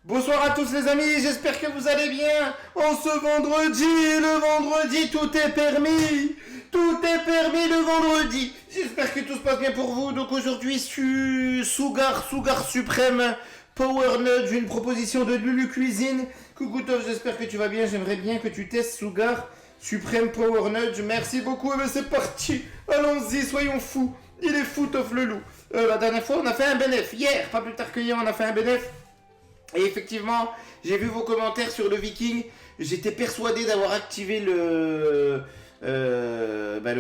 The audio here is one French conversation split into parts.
Bonsoir à tous les amis, j'espère que vous allez bien. En ce vendredi, le vendredi, tout est permis. Tout est permis le vendredi. J'espère que tout se passe bien pour vous. Donc aujourd'hui, Sougar Suprême Power Nudge, une proposition de Lulu Cuisine. Coucou Tov, j'espère que tu vas bien. J'aimerais bien que tu testes Sougar Suprême Power Nudge. Merci beaucoup. Et bien c'est parti. Allons-y, soyons fous. Il est fou Tov le loup. La dernière fois, on a fait un bénéf. Hier, pas plus tard que hier, on a fait un bénéf. Et effectivement, j'ai vu vos commentaires sur le Viking. J'étais persuadé d'avoir activé le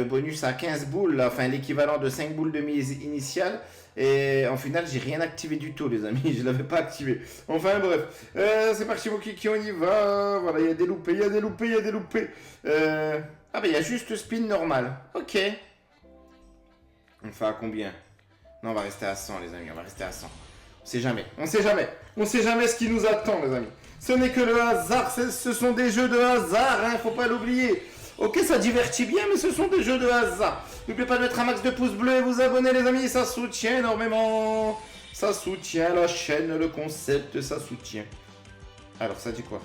bonus à 15 boules, là, enfin l'équivalent de 5 boules de mise initiale. Et en final, j'ai rien activé du tout, les amis. Je l'avais pas activé. Enfin bref, c'est parti, mon kiki, on y va. Voilà, il y a des loupés, il y a des loupés, il y a des loupés. Ah ben, il y a juste spin normal. Ok. On fait à combien? Non, on va rester à 100, les amis. On va rester à 100. On sait jamais, on sait jamais. On sait jamais ce qui nous attend, les amis. Ce n'est que le hasard, ce sont des jeux de hasard, hein, faut pas l'oublier. Ok, ça divertit bien, mais ce sont des jeux de hasard. N'oubliez pas de mettre un max de pouces bleus et vous abonner, les amis, ça soutient énormément. Ça soutient la chaîne, le concept, ça soutient. Alors, ça dit quoi?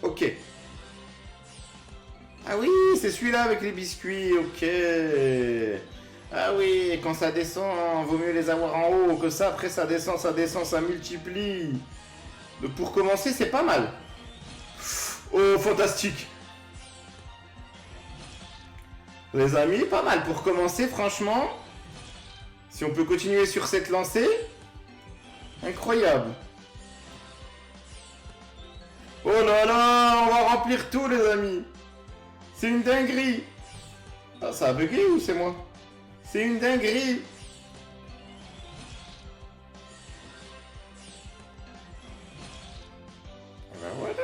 Ok. Ah oui, c'est celui-là avec les biscuits, ok. Ah oui, quand ça descend, vaut mieux les avoir en haut que ça. Après, ça descend, ça multiplie. Donc, pour commencer, c'est pas mal. Oh, fantastique. Les amis, pas mal. Pour commencer, franchement, si on peut continuer sur cette lancée, incroyable. Oh là là, on va remplir tout, les amis. C'est une dinguerie. Ah, ça a bugué ou c'est moi? C'est une dinguerie. Ben voilà.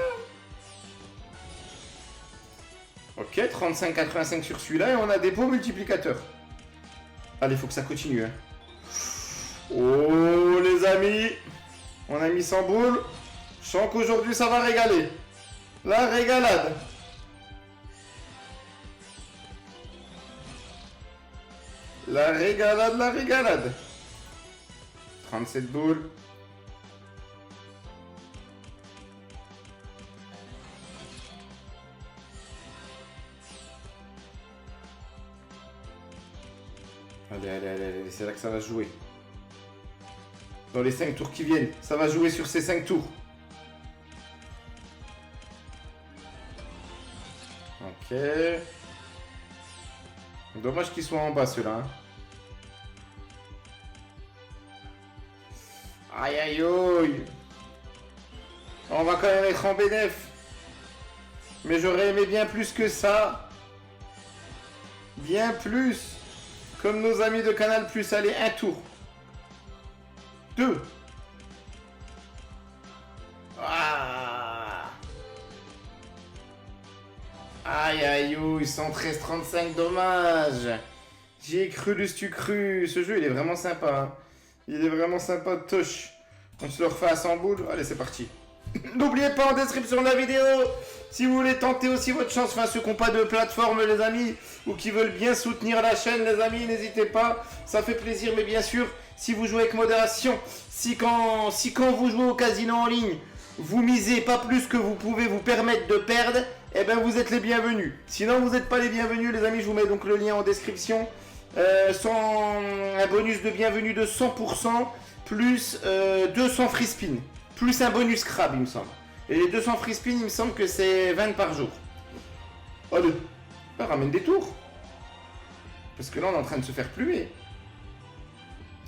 Ok, 35,85 sur celui-là et on a des beaux multiplicateurs. Allez, faut que ça continue. Hein. Oh les amis, on a mis 100 boules. Je sens qu'aujourd'hui ça va régaler. La régalade. La régalade, la régalade. 37 boules. Allez, allez, allez, allez, c'est là que ça va jouer. Dans les 5 tours qui viennent, ça va jouer sur ces 5 tours. Ok. Dommage qu'il soit en bas, ceux-là. Hein. Aïe, aïe, aïe. On va quand même être en bénéf. Mais j'aurais aimé bien plus que ça. Bien plus. Comme nos amis de Canal Plus. Allez, un tour. 2. Ah. Aïe, aïe, aïe. 113,35, dommage. J'y ai cru, l'eustu cru. Ce jeu, il est vraiment sympa. Hein. Il est vraiment sympa de touche. On se le refait à 100 boules. Allez, c'est parti. N'oubliez pas en description de la vidéo, si vous voulez tenter aussi votre chance, enfin ceux qui n'ont pas de plateforme les amis, ou qui veulent bien soutenir la chaîne les amis, n'hésitez pas, ça fait plaisir, mais bien sûr, si vous jouez avec modération, si quand vous jouez au casino en ligne, vous misez pas plus que vous pouvez vous permettre de perdre, eh ben vous êtes les bienvenus. Sinon vous n'êtes pas les bienvenus les amis, je vous mets donc le lien en description, un bonus de bienvenue de 100%, plus 200 free spin. Plus un bonus crabe, il me semble. Et les 200 free spin, il me semble que c'est 20 par jour. Allez, bah, ramène des tours. Parce que là, on est en train de se faire plumer.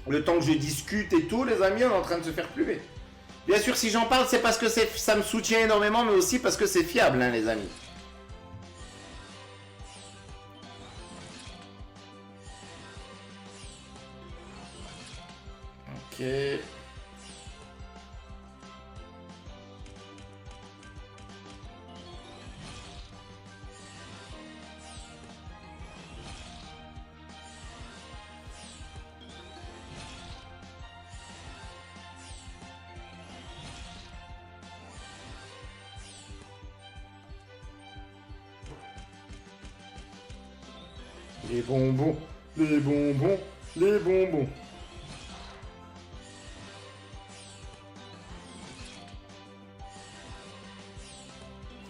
Le temps que je discute et tout, les amis, on est en train de se faire plumer. Bien sûr, si j'en parle, c'est parce que ça me soutient énormément, mais aussi parce que c'est fiable, hein, les amis. Ok... Les bonbons, les bonbons, les bonbons.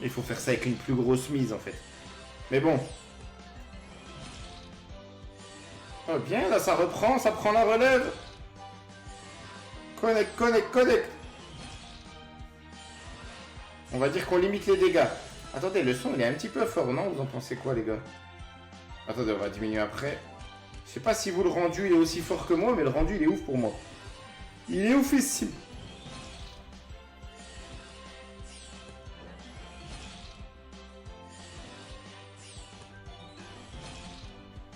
Il faut faire ça avec une plus grosse mise en fait. Mais bon. Oh bien, là ça reprend, ça prend la relève. Connect, connect, connect. On va dire qu'on limite les dégâts. Attendez, le son il est un petit peu fort, non? Vous en pensez quoi les gars? Attendez, on va diminuer après. Je sais pas si vous le rendu il est aussi fort que moi, mais le rendu il est ouf pour moi. Il est oufissime.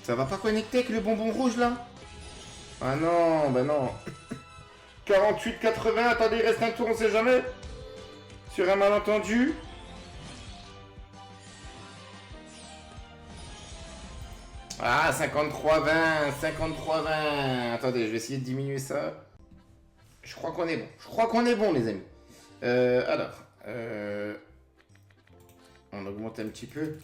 Ça va pas connecter avec le bonbon rouge là? Ah non, bah non. 48-80, attendez, il reste un tour, on sait jamais. Sur un malentendu. Ah, 53-20, 53-20. Attendez, je vais essayer de diminuer ça. Je crois qu'on est bon. Je crois qu'on est bon, les amis. Alors, on augmente un petit peu.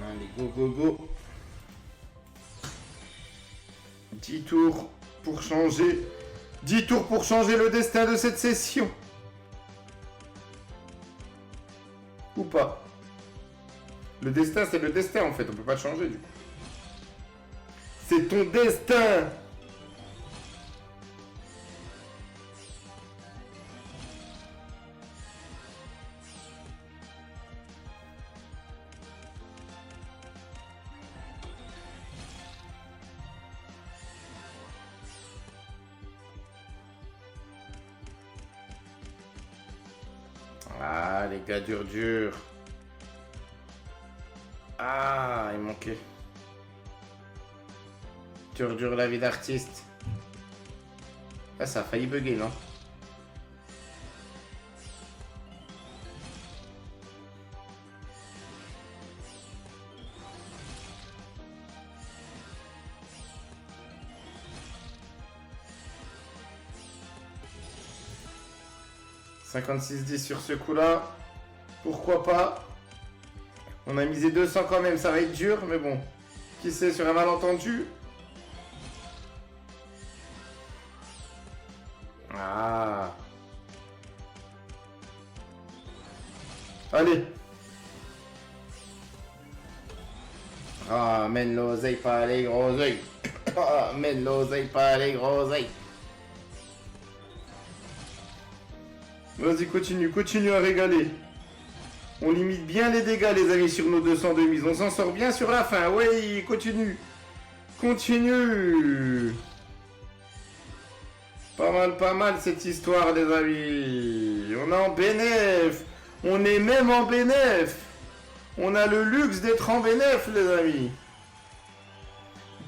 Allez, go, go, go. 10 tours pour changer. 10 tours pour changer le destin de cette session. Ou pas. Le destin, c'est le destin en fait. On peut pas le changer du coup. C'est ton destin. Ah, les gars, dur. Ah, il manquait. Dur, la vie d'artiste. Ah, ça a failli bugger, non? « 56-10 sur ce coup-là. Pourquoi pas? On a misé 200 quand même, ça va être dur, mais bon. Qui sait, sur un malentendu? Ah. Allez. Ah, mène l'oseille, pas les groseilles. Ah, mène l'oseille, pas les groseilles. Vas-y, continue à régaler. On limite bien les dégâts, les amis, sur nos 200 de mise. On s'en sort bien sur la fin. Oui, continue. Pas mal cette histoire, les amis. On est en bénéf. On est même en bénéf. On a le luxe d'être en bénéf, les amis.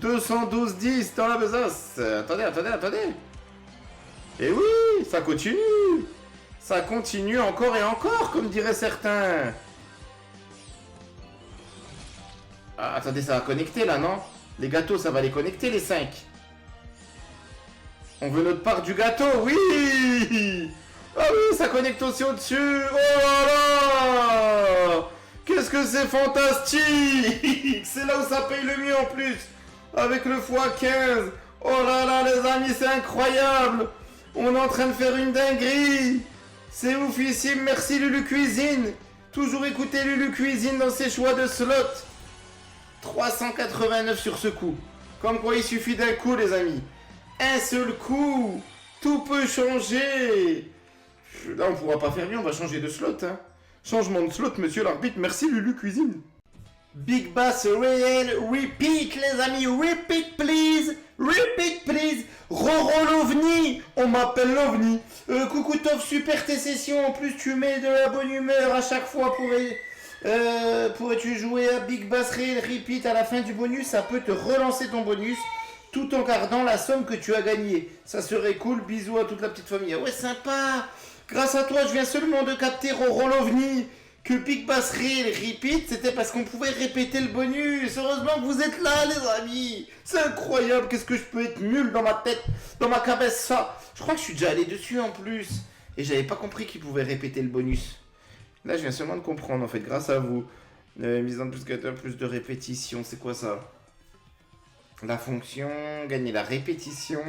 212-10 dans la besace. Attendez. Et oui, ça continue. Ça continue encore et encore, comme diraient certains. Ah, attendez, ça va connecter là, non? Les gâteaux, ça va les connecter, les 5. On veut notre part du gâteau, oui! Ah oui, ça connecte aussi au-dessus. Oh là là! Qu'est-ce que c'est fantastique! C'est là où ça paye le mieux en plus. Avec le x15. Oh là là, les amis, c'est incroyable! On est en train de faire une dinguerie! C'est oufissime, merci Lulu Cuisine. Toujours écouter Lulu Cuisine dans ses choix de slot. 389 sur ce coup. Comme quoi il suffit d'un coup, les amis. Un seul coup. Tout peut changer. Là on pourra pas faire mieux, on va changer de slot. Hein. Changement de slot, monsieur l'arbitre. Merci Lulu Cuisine. Big Bass Réel, repeat les amis, repeat please. Roro l'OVNI, on m'appelle l'OVNI. Coucou Toff, super tes sessions. En plus, tu mets de la bonne humeur à chaque fois. Pourrais-tu jouer à Big Bass Réel Repeat à la fin du bonus? Ça peut te relancer ton bonus tout en gardant la somme que tu as gagnée. Ça serait cool. Bisous à toute la petite famille. Ouais, sympa. Grâce à toi, je viens seulement de capter Roro l'OVNI. Que Big Bass Réel Repeat, c'était parce qu'on pouvait répéter le bonus. Heureusement que vous êtes là, les amis. C'est incroyable. Qu'est-ce que je peux être nul dans ma tête, dans ma cabeza. Je crois que je suis déjà allé dessus en plus. Et j'avais pas compris qu'il pouvait répéter le bonus. Là, je viens seulement de comprendre, en fait, grâce à vous. Mise en plus plus de répétition, c'est quoi ça? La fonction, gagner la répétition.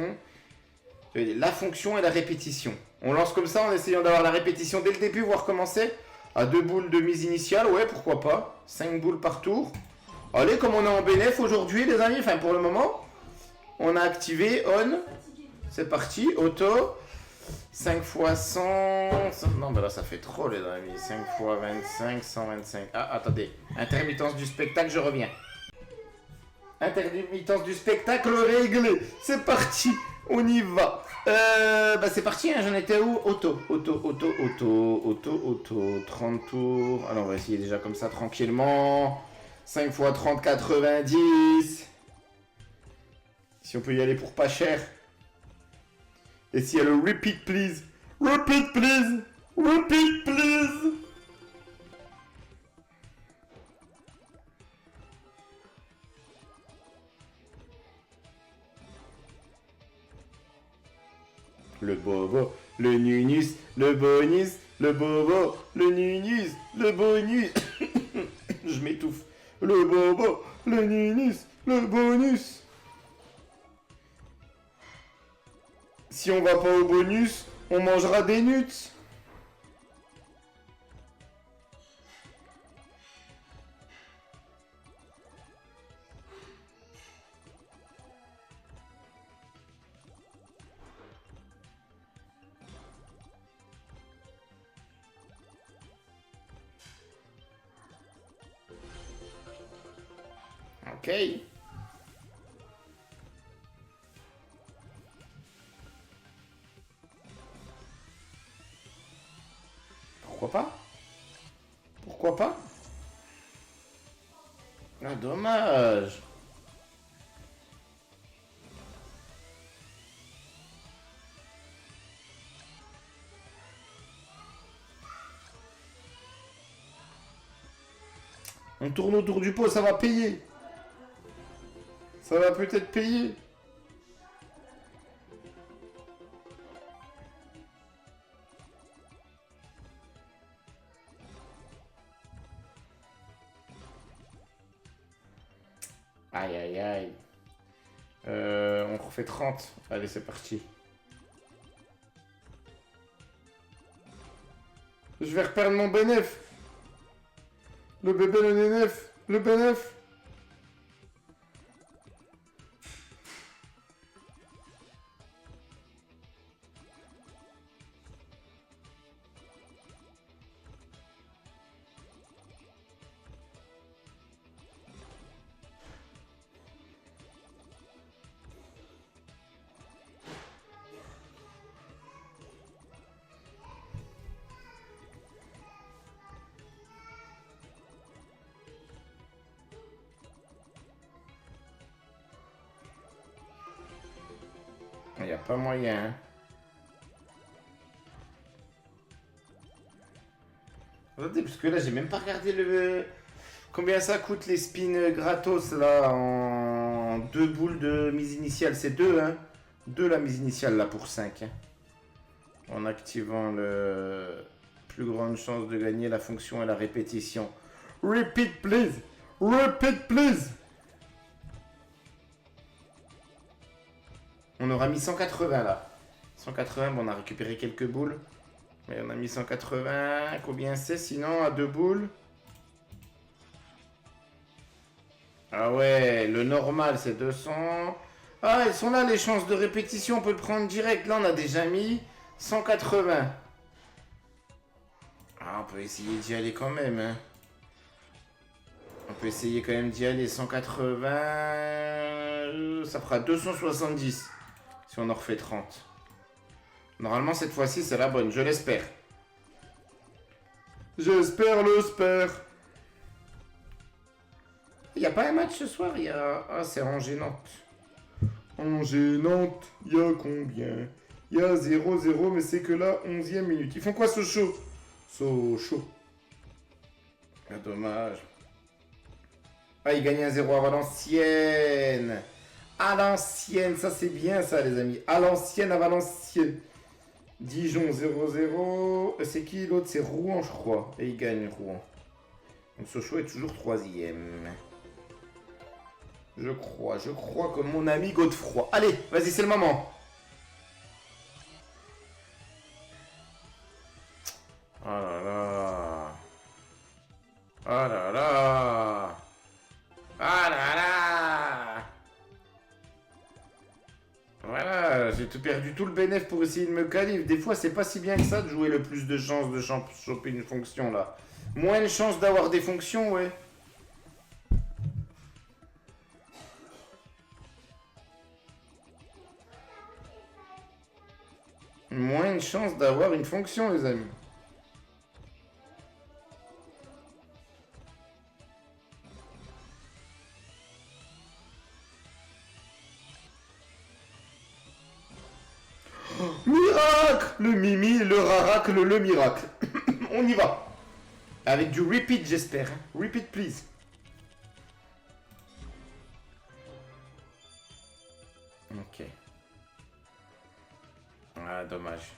La fonction et la répétition. On lance comme ça en essayant d'avoir la répétition dès le début, voire commencer. À 2 boules de mise initiale, ouais, pourquoi pas. 5 boules par tour. Allez, comme on est en bénéf aujourd'hui, les amis, enfin pour le moment, on a activé on. C'est parti, auto. 5 fois 100. Non, mais là, ça fait trop, les amis. 5 fois 25, 125. Ah, attendez. Intermittence du spectacle, je reviens. Intermittence du spectacle réglé. C'est parti. On y va. Bah c'est parti, hein, j'en étais où? Auto. 30 tours. Alors on va essayer déjà comme ça tranquillement. 5 fois 30, 90. Si on peut y aller pour pas cher. Et s'il y a le repeat please. Repeat please. Repeat please. Le bobo, le nunus, le bonus, le bobo, le nunus, le bonus. Je m'étouffe. Le bobo, le nunus, le bonus. Si on va pas au bonus, on mangera des nuts. Ok. Pourquoi pas? Pourquoi pas? Ah, dommage. On tourne autour du pot, ça va payer. Ça va peut-être payer. Aïe, aïe, aïe. On refait 30. Allez, c'est parti. Je vais reperdre mon bénéf. Le bébé, le nénef. Le bénéf. Il n'y a pas moyen. Hein. Attendez, parce que là, j'ai même pas regardé le... Combien ça coûte les spins gratos, là, en 2 boules de mise initiale. C'est 2, hein. 2 la mise initiale, là, pour 5. Hein. En activant le... Plus grande chance de gagner la fonction et la répétition. Repeat, please. Repeat, please. On aura mis 180 là. 180, bon, on a récupéré quelques boules. Mais on a mis 180. Combien c'est sinon à 2 boules? Ah ouais, le normal c'est 200. Ah, elles sont là les chances de répétition. On peut le prendre direct. Là, on a déjà mis 180. Ah, on peut essayer d'y aller quand même. Hein. On peut essayer quand même d'y aller. 180. Ça fera 270. Si on en refait 30. Normalement, cette fois-ci, c'est la bonne. Je l'espère. J'espère l'espère. Il n'y a pas un match ce soir. Il y a... Ah, c'est Angers-Nantes. Angers-Nantes, il y a combien? Il y a 0-0, mais c'est que la 11e minute. Ils font quoi, Sochaux? Sochaux. Ah, dommage. Ah, ils gagnent 1-0 à Valenciennes. À l'ancienne, ça c'est bien ça les amis. À l'ancienne, à Valenciennes. Dijon 0-0. C'est qui l'autre? C'est Rouen, je crois. Et il gagne Rouen. Donc Sochaux est toujours 3ème. Je crois que mon ami Godefroy. Allez, vas-y, c'est le moment. Oh là là. Oh là là. Ah là là. Voilà, j'ai tout perdu tout le bénéf pour essayer de me qualif. Des fois, c'est pas si bien que ça de jouer le plus de chances de choper une fonction là. Moins de chances d'avoir des fonctions, ouais. Moins de chances d'avoir une fonction, les amis. Miracle! Le mimi, le raracle, le miracle. On y va. Avec du repeat, j'espère. Hein. Repeat, please. Ok. Ah, dommage.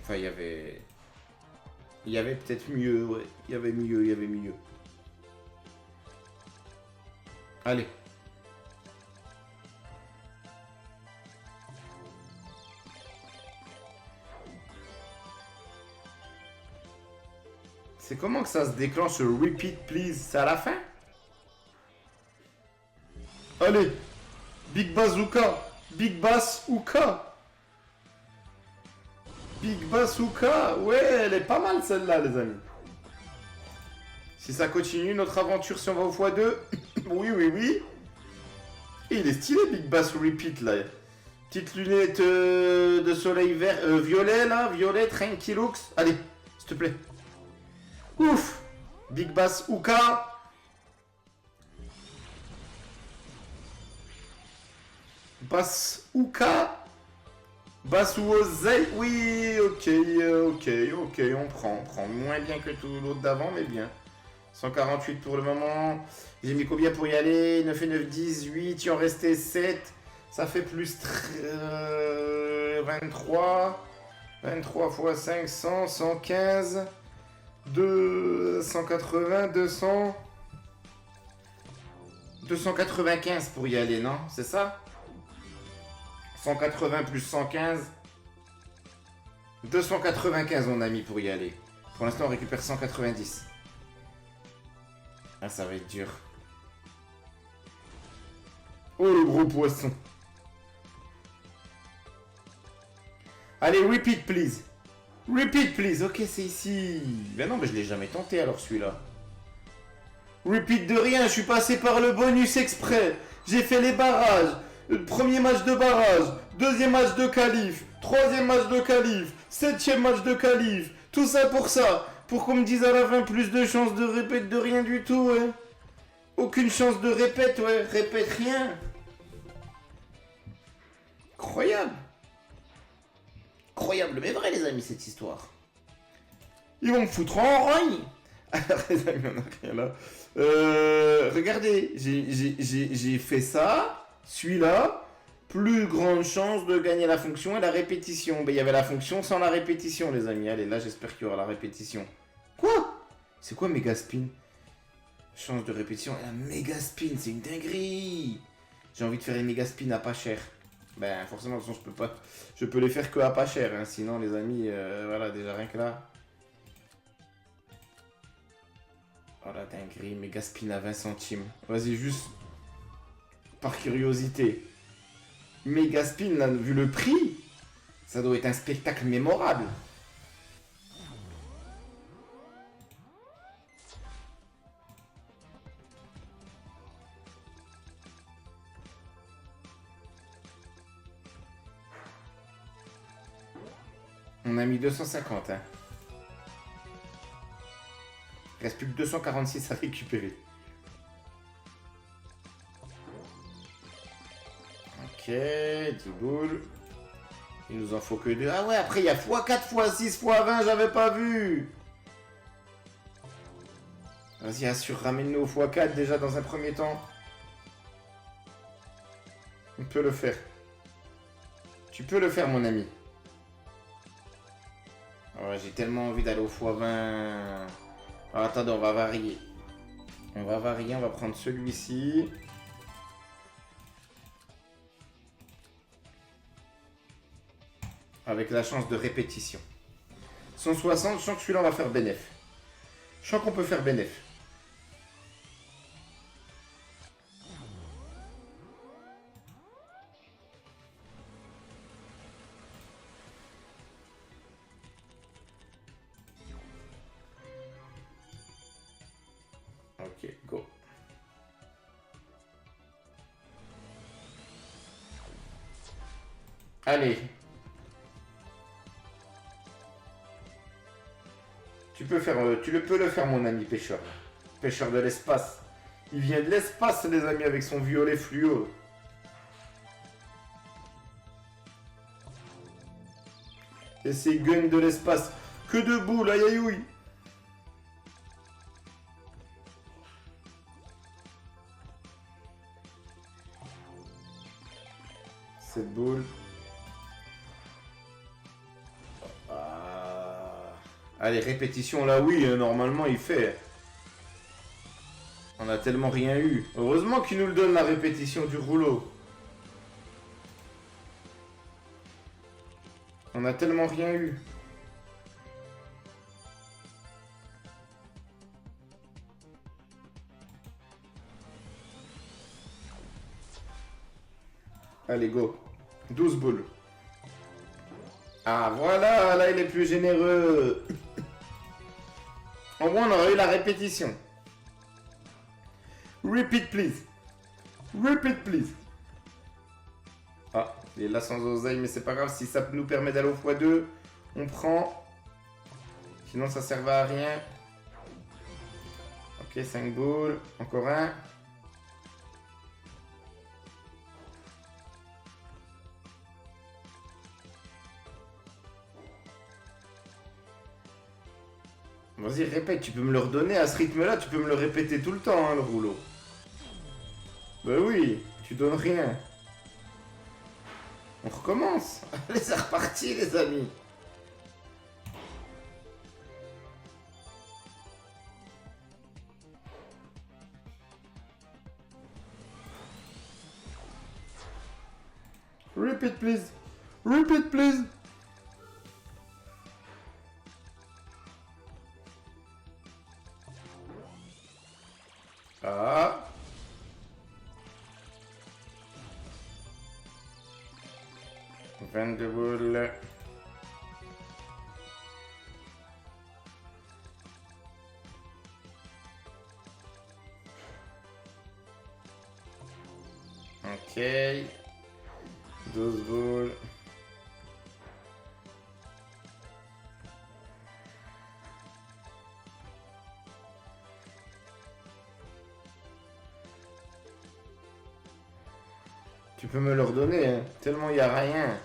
Enfin, il y avait... Il y avait peut-être mieux, ouais. Il y avait mieux. Allez. C'est comment que ça se déclenche le repeat, please? C'est à la fin? Allez. Big Bazooka. Big Bazooka. Big Bazooka. Ouais, elle est pas mal celle-là, les amis. Si ça continue, notre aventure, si on va au x2. Oui. Et il est stylé, Big Bass Repeat, là. Petite lunette de soleil vert, violet, là. Violet, tranquillux. Allez, s'il te plaît. Ouf. Big Bass Ouka. Bass Ouka. Bass Ouzei. Oui, ok, on prend. Moins bien que tout l'autre d'avant, mais bien. 148 pour le moment. J'ai mis combien pour y aller? 9 et 9, 18. Il en restait 7. Ça fait plus 23. 23 x 5, 100, 115. 280, 200. 295 pour y aller, non? C'est ça? 180 plus 115. 295 on a mis pour y aller. Pour l'instant on récupère 190. Ah, ça va être dur. Oh, le gros poisson. Allez, repeat, please. Repeat, please. Ok, c'est ici. Ben non, mais je l'ai jamais tenté, alors, celui-là. Repeat de rien, je suis passé par le bonus exprès. J'ai fait les barrages. Le premier match de barrage. Deuxième match de qualif. Troisième match de qualif. Septième match de qualif. Tout ça pour ça. Pour qu'on me dise à la fin plus de chances de répète de rien du tout, ouais. Aucune chance de répète, ouais. Répète rien. Incroyable. Incroyable, mais vrai, les amis, cette histoire. Ils vont me foutre en rogne. Alors, les amis, on a rien là. Regardez, j'ai fait ça, celui-là. Plus grande chance de gagner la fonction et la répétition. Ben, il y avait la fonction sans la répétition, les amis. Allez, là, j'espère qu'il y aura la répétition. Quoi? C'est quoi méga spin? Chance de répétition. Et la méga spin, c'est une dinguerie. J'ai envie de faire les méga spin à pas cher. Ben, forcément, de toute façon, je peux pas. Je peux les faire que à pas cher. Hein. Sinon, les amis, voilà, déjà rien que là. Oh la dinguerie, méga spin à 20 centimes. Vas-y, juste. Par curiosité. Méga spin, là, vu le prix, ça doit être un spectacle mémorable. On a mis 250, hein. Il reste plus que 246 à récupérer. Ok, 10 boules. Il nous en faut que 2. Ah ouais, après il y a x4, x6, x20, j'avais pas vu. Vas-y, assure, ramène-nous au x4 déjà dans un premier temps. On peut le faire. Tu peux le faire, mon ami. Oh, j'ai tellement envie d'aller au x20. Alors, attendez, on va varier. On va varier, on va prendre celui-ci. Avec la chance de répétition. 160, je sens que celui-là, on va faire bénéf. Je sens qu'on peut faire bénéf. Ok, go. Allez. Tu peux le faire, mon ami pêcheur. Pêcheur de l'espace. Il vient de l'espace, les amis, avec son violet fluo. Et ses guns de l'espace. Que de boules, aïe aïe aïe. Cette boule. Allez, répétition, là, oui, normalement, il fait. On a tellement rien eu. Heureusement qu'il nous le donne, la répétition du rouleau. On a tellement rien eu. Allez, go. 12 boules. Ah, voilà, là, il est plus généreux. En gros, on aurait eu la répétition. Repeat, please. Repeat, please. Ah, il est là sans oseille, mais c'est pas grave. Si ça nous permet d'aller au x2, on prend. Sinon, ça servait à rien. Ok, 5 boules. Encore un. Vas-y, répète, tu peux me le redonner à ce rythme-là, tu peux me le répéter tout le temps, hein, le rouleau. Bah oui, tu donnes rien. On recommence. Allez, c'est reparti, les amis. Repeat, please. Repeat, please. Ah. Vingt-deux boules. Ok. 12 boules. Tu peux me le redonner, hein, tellement il n'y a rien.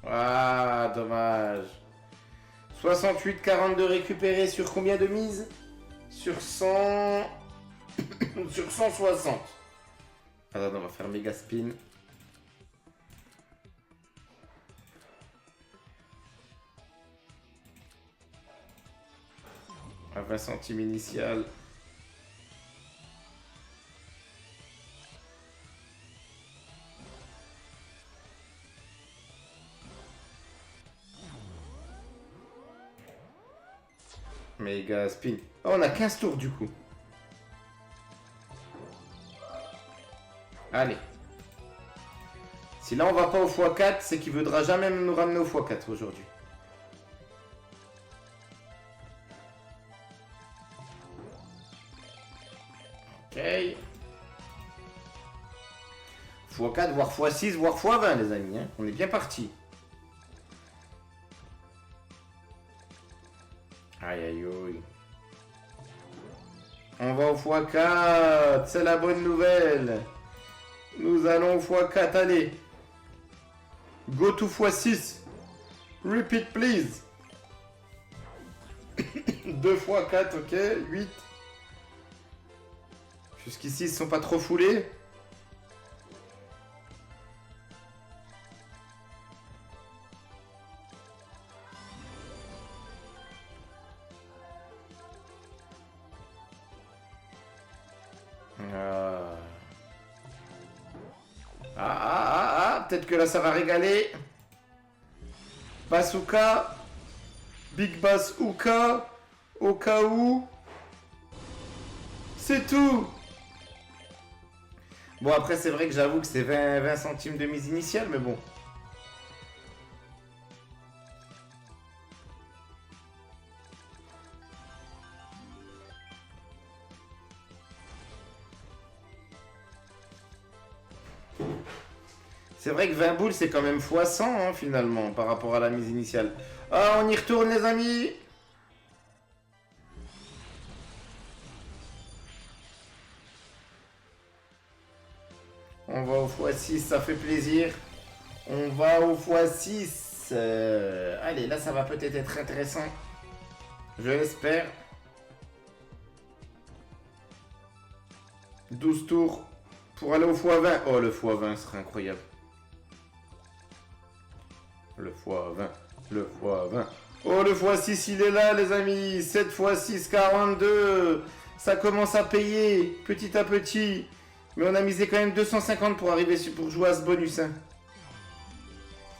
Ah, dommage. 68-42 récupérés sur combien de mise? Sur 100... sur 160. Attends, on va faire méga spin. À 20 centimes initial. Méga spin. Oh, on a 15 tours du coup. Allez. Si là on va pas au x4, c'est qu'il voudra jamais nous ramener au x4 aujourd'hui. Ok. x4, voire x6, voire x20 les amis. Hein. On est bien parti. Aïe aïe aïe. On va au x4, c'est la bonne nouvelle. Nous allons au x4, allez. Go to x6. Repeat please. 2 x4, ok. 8. Jusqu'ici, ils ne sont pas trop foulés. Peut-être que là, ça va régaler. Bazooka. Big Bazooka. Au cas où. C'est tout. Bon, après, c'est vrai que j'avoue que c'est 20 centimes de mise initiale, mais bon. C'est vrai que 20 boules, c'est quand même x 100, hein, finalement, par rapport à la mise initiale. Ah, on y retourne, les amis. On va au x6, ça fait plaisir. On va au x6. Allez, là, ça va peut-être être intéressant. Je l'espère. 12 tours pour aller au x20. Oh, le x20 serait incroyable. Le x20. Le x20. Oh, le x6, il est là, les amis. 7 x 6, 42. Ça commence à payer petit à petit. Mais on a misé quand même 250 pour arriver pour jouer à ce bonus. Hein.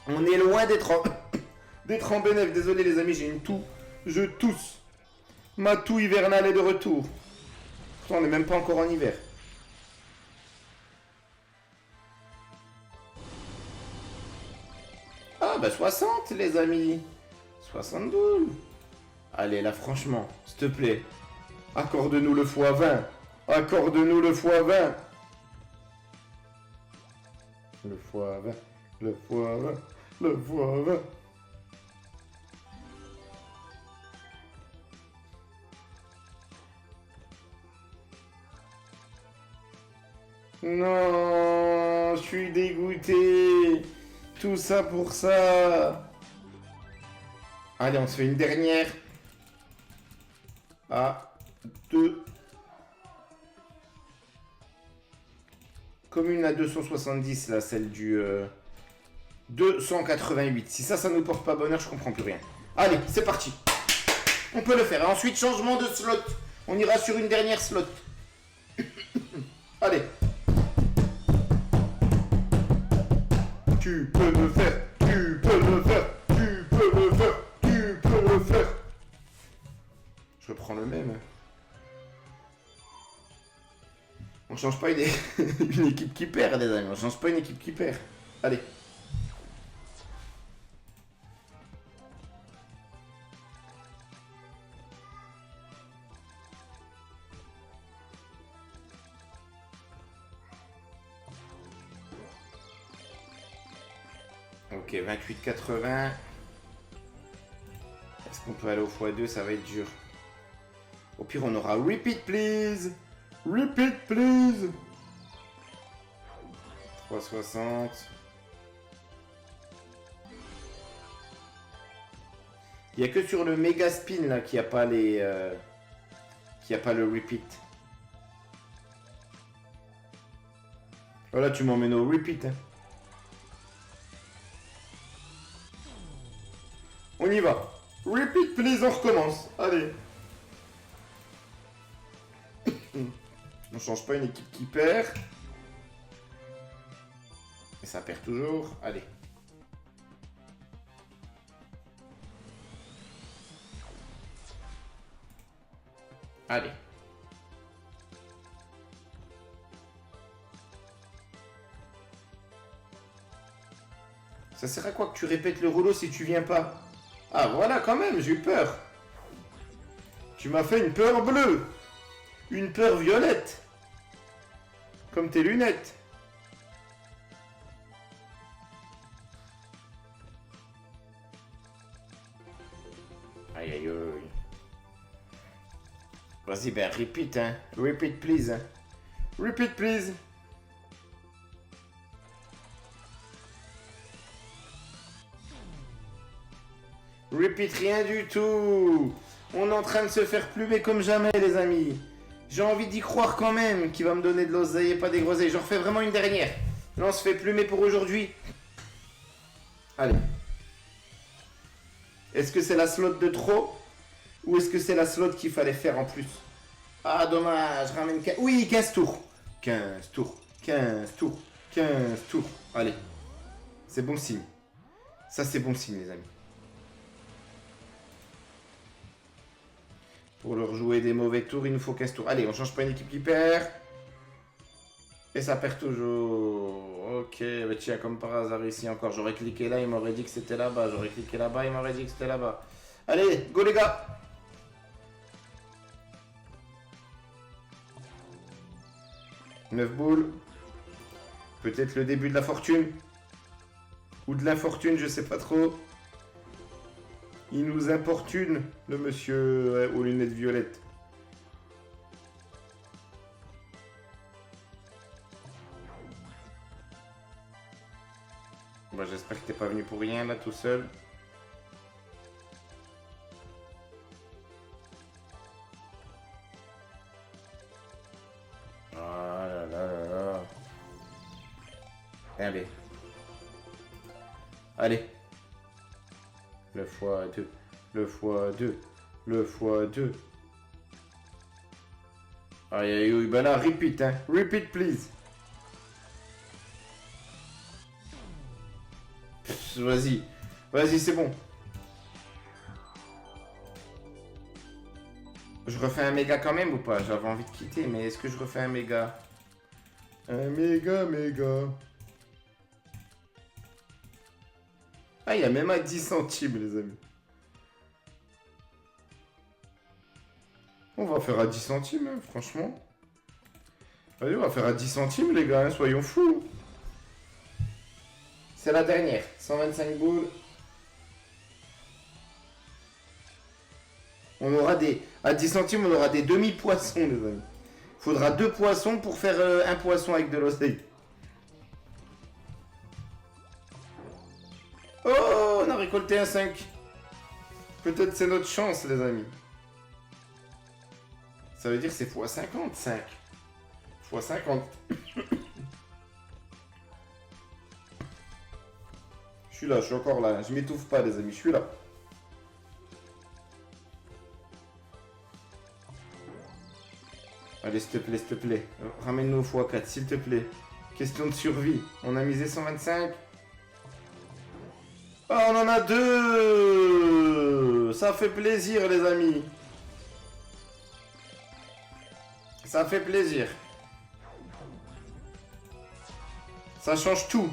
On est loin d'être en bénéf. Désolé, les amis, j'ai une toux. Je tousse. Ma toux hivernale est de retour. Pourtant, on n'est même pas encore en hiver. Ah, bah 60, les amis. 72. Allez, là, franchement, s'il te plaît. Accorde-nous le x20. Accorde-nous le x20. Le x20. Le x20. Le x20. Non, je suis dégoûté. Tout ça pour ça. Allez, on se fait une dernière. Ah, 2. Commune à 270, là, celle du 288. Si ça nous porte pas bonheur, je comprends plus rien. Allez, c'est parti. On peut le faire. Et ensuite, changement de slot. On ira sur une dernière slot. Allez. Tu peux le faire, tu peux le faire, tu peux le faire, tu peux le faire. Je reprends le même. On change pas une équipe qui perd, les amis. On change pas une équipe qui perd. Allez. Ok, 28,80. Est-ce qu'on peut aller au x2? Ça va être dur. Au pire, on aura repeat, please. Repeat, please. 3,60. Il n'y a que sur le méga spin là qu'il n'y a pas les. Qu'il n'y a pas le repeat. Voilà, tu m'emmènes au repeat. Hein. On y va. Repeat, please, on recommence. Allez. On change pas une équipe qui perd. Et ça perd toujours. Allez. Allez. Ça sert à quoi que tu répètes le rouleau si tu viens pas? Ah voilà, quand même, j'ai eu peur. Tu m'as fait une peur bleue. Une peur violette. Comme tes lunettes. Aïe aïe aïe. Vas-y, ben repeat, hein. Repeat, please. Hein. Repeat, please. Repeat, rien du tout. On est en train de se faire plumer comme jamais, les amis. J'ai envie d'y croire quand même qu'il va me donner de l'oseille et pas des groseilles. J'en refais vraiment une dernière. Là, on se fait plumer pour aujourd'hui. Allez. Est-ce que c'est la slot de trop? Ou est-ce que c'est la slot qu'il fallait faire en plus? Ah, dommage. Ramène 15... Oui, 15 tours. 15 tours. 15 tours. 15 tours. Allez. C'est bon signe. Ça, c'est bon signe, les amis. Pour leur jouer des mauvais tours, il nous faut 15 tours. Allez, on change pas une équipe qui perd. Et ça perd toujours. Ok, bah tiens, comme par hasard ici encore. J'aurais cliqué là, il m'aurait dit que c'était là-bas. J'aurais cliqué là-bas, il m'aurait dit que c'était là-bas. Allez, go les gars. Neuf boules. Peut-être le début de la fortune. Ou de l'infortune, je sais pas trop. Il nous importune, le monsieur aux lunettes violettes. Bon, j'espère que t'es pas venu pour rien, là, tout seul. Ah là là là là. Allez. Allez. Le x2. Le x2. Le x2. Aïe aïe aïe. Ben là, repeat, hein. Repeat, please. Vas-y. Vas-y, c'est bon. Je refais un méga quand même ou pas? J'avais envie de quitter, mais est-ce que je refais un méga? Un méga. Ah, il y a même à 10 centimes, les amis. On va faire à 10 centimes, hein, franchement. Allez, on va faire à 10 centimes, les gars, hein, soyons fous. C'est la dernière. 125 boules. On aura des... À 10 centimes, on aura des demi-poissons, les amis. Faudra 2 poissons pour faire un poisson avec de l'oseille. Oh, on a récolté un 5. Peut-être c'est notre chance, les amis. Ça veut dire que c'est x50, 5. x50. Je suis là, je suis encore là. Je m'étouffe pas, les amis, je suis là. Allez, s'il te plaît. Ramène-nous au x4, s'il te plaît. Question de survie. On a misé 125. Ah, on en a 2. Ça fait plaisir, les amis. Ça fait plaisir. Ça change tout.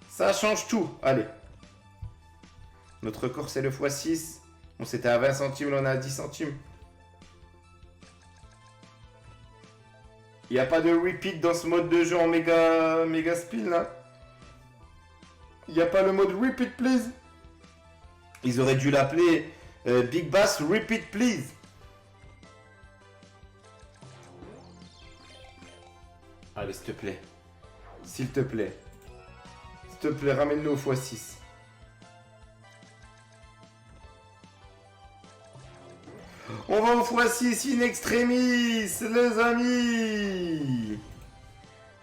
Ça change tout. Allez. Notre record, c'est le x6. On s'était à 20 centimes, là, on est à 10 centimes. Il n'y a pas de repeat dans ce mode de jeu en méga spin, là. Il n'y a pas le mode repeat, please. Ils auraient dû l'appeler Big Bass Repeat, please. Allez, s'il te plaît. S'il te plaît. S'il te plaît, ramène-nous au x6. On va au x6 in extremis, les amis.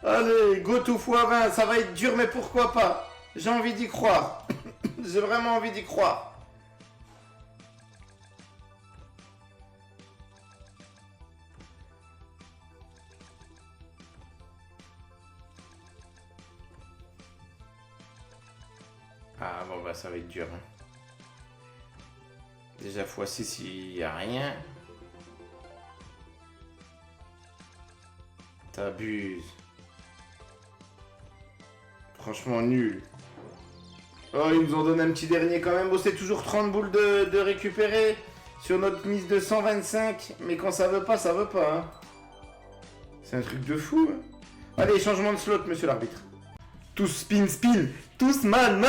Allez, go to x20. Ça va être dur, mais pourquoi pas? J'ai envie d'y croire. J'ai vraiment envie d'y croire. Ah bon, bah ça va être dur. Hein. Déjà x6, il n'y a rien. T'abuses. Franchement nul. Oh, ils nous ont donné un petit dernier quand même. Bon, c'est toujours 30 boules de récupérer sur notre mise de 125. Mais quand ça veut pas, ça veut pas. Hein. C'est un truc de fou. Hein. Allez, changement de slot, monsieur l'arbitre. Tous spin, tous man,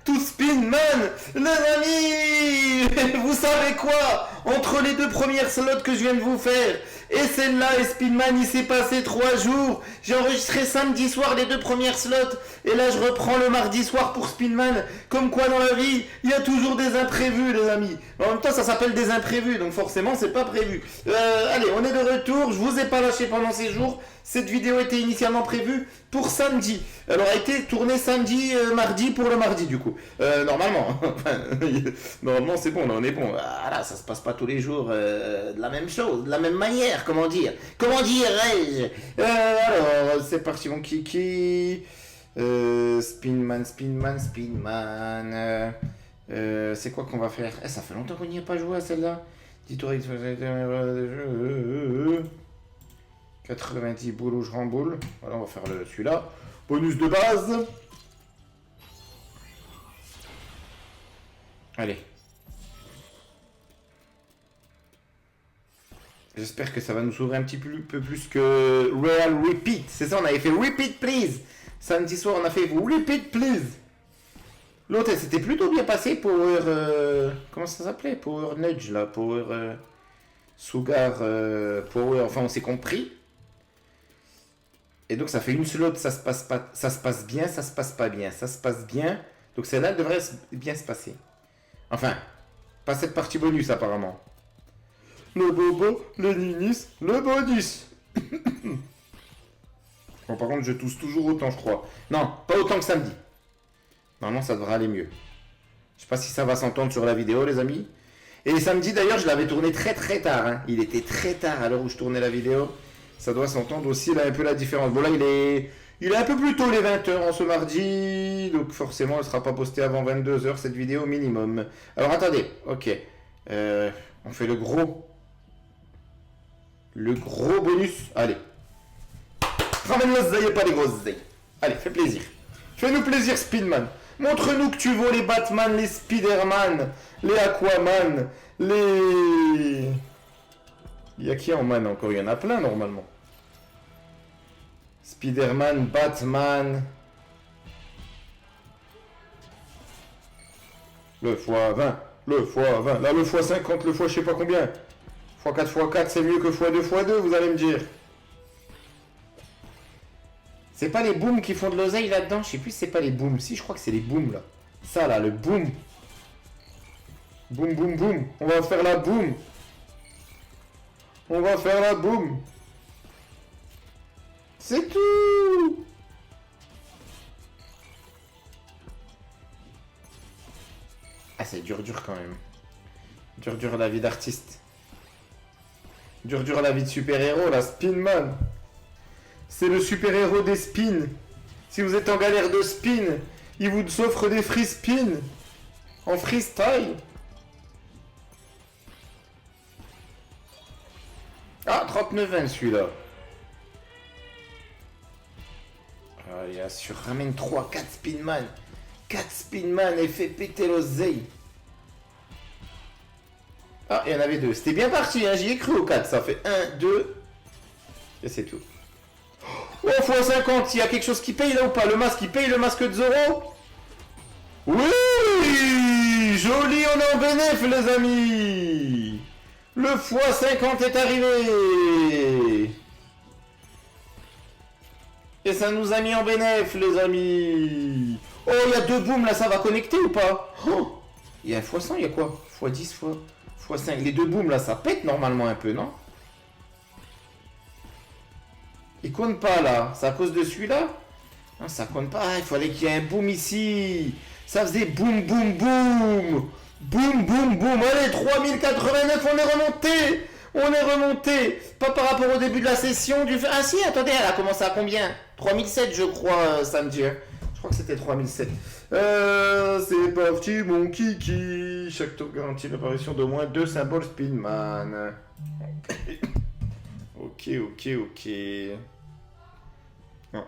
tous spin, man. Les amis, vous savez quoi? Entre les 2 premières slots que je viens de vous faire et celle-là et Spinman, il s'est passé 3 jours. J'ai enregistré samedi soir les 2 premières slots et là je reprends le mardi soir pour Spinman. Comme quoi dans la vie, il y a toujours des imprévus, les amis. En même temps, ça s'appelle des imprévus, donc forcément c'est pas prévu. Allez, on est de retour. Je vous ai pas lâché pendant ces jours. Cette vidéo était initialement prévue pour samedi. Elle aura été tournée samedi mardi pour le mardi du coup. Normalement. Enfin, normalement c'est bon, là, on est bon. Ah là, ça se passe pas tous les jours de la même chose, de la même manière, comment dire. Comment dirais-je alors, c'est parti mon kiki. Spinman. C'est quoi qu'on va faire? Ça fait longtemps qu'on n'y a pas joué à celle-là. 10 tours 90 boules où je remboule. Voilà, on va faire celui-là. Bonus de base. Allez. J'espère que ça va nous s'ouvrir un petit peu plus que Real Repeat. C'est ça, on avait fait Repeat Please. Samedi soir, on a fait Repeat Please. L'autre, elle s'était plutôt bien passée. Power... comment ça s'appelait? Power Nudge, là. Power... Sugar... Power... Enfin, on s'est compris. Et donc, ça fait une seule autre. Ça se passe pas... Ça se passe bien, ça se passe pas bien. Ça se passe bien. Donc, celle-là, elle devrait bien se passer. Enfin, pas cette partie bonus, apparemment. Le bobo, le ninis, le bonus. Bon, par contre, je tousse toujours autant, je crois. Non, pas autant que samedi. Normalement, ça devrait aller mieux. Je sais pas si ça va s'entendre sur la vidéo, les amis. Et samedi, d'ailleurs, je l'avais tourné très tard. Hein. Il était très tard à l'heure où je tournais la vidéo. Ça doit s'entendre aussi, là, un peu la différence. Bon, là, il est un peu plus tôt, les 20h en ce mardi. Donc, forcément, elle ne sera pas postée avant 22h, cette vidéo minimum. Alors, attendez. Ok. On fait le gros. Le gros bonus. Allez. Ramène l'oseille et pas les grosses oseilles. Allez, fais plaisir. Fais-nous plaisir, Spinman. Montre-nous que tu vaux les Batman, les Spider-Man, les Aquaman, les... Il y a qui en man encore? Il y en a plein, normalement. Spider-Man, Batman... Le x20, le x20, là le x50, le x je sais pas combien. x4, x4, c'est mieux que x2, x2, vous allez me dire. C'est pas les booms qui font de l'oseille là-dedans? Je sais plus si c'est pas les booms. Si, je crois que c'est les booms là. Ça là, le boom. Boum, boum, boum. On va faire la boom. On va faire la boom. C'est tout. Ah, c'est dur quand même. Dur la vie d'artiste. Dur la vie de super-héros, la Spinman. C'est le super-héros des spins. Si vous êtes en galère de spin, il vous offre des free spins. En freestyle. Ah, 39-20 celui-là. Allez, assure, ramène 3, 4 spinman. 4 spinman et fait péter l'oseille. Ah, il y en avait 2. C'était bien parti, hein, j'y ai cru au 4. Ça fait 1, 2. Et c'est tout. Oh, x50, il y a quelque chose qui paye là ou pas? Le masque, il paye le masque de Zoro? Oui! Joli, on est en bénéf, les amis! Le x50 est arrivé! Et ça nous a mis en bénéf, les amis! Oh, il y a 2 booms là, ça va connecter ou pas? Oh, il y a x100, il y a quoi? x10, x5. Les 2 booms là, ça pète normalement un peu, non? Il compte pas là, c'est à cause de celui-là? Non, ça compte pas, il fallait qu'il y ait un boom ici. Ça faisait boum boum boum. Boum boum boum. Allez, 3089, on est remonté. On est remonté. Pas par rapport au début de la session du... Ah si, attendez, elle a commencé à combien? 3007 je crois, samedi. Je crois que c'était 3007. C'est parti mon kiki. Chaque tour garantit l'apparition d'au moins 2 symboles Spinman. Ok. Non.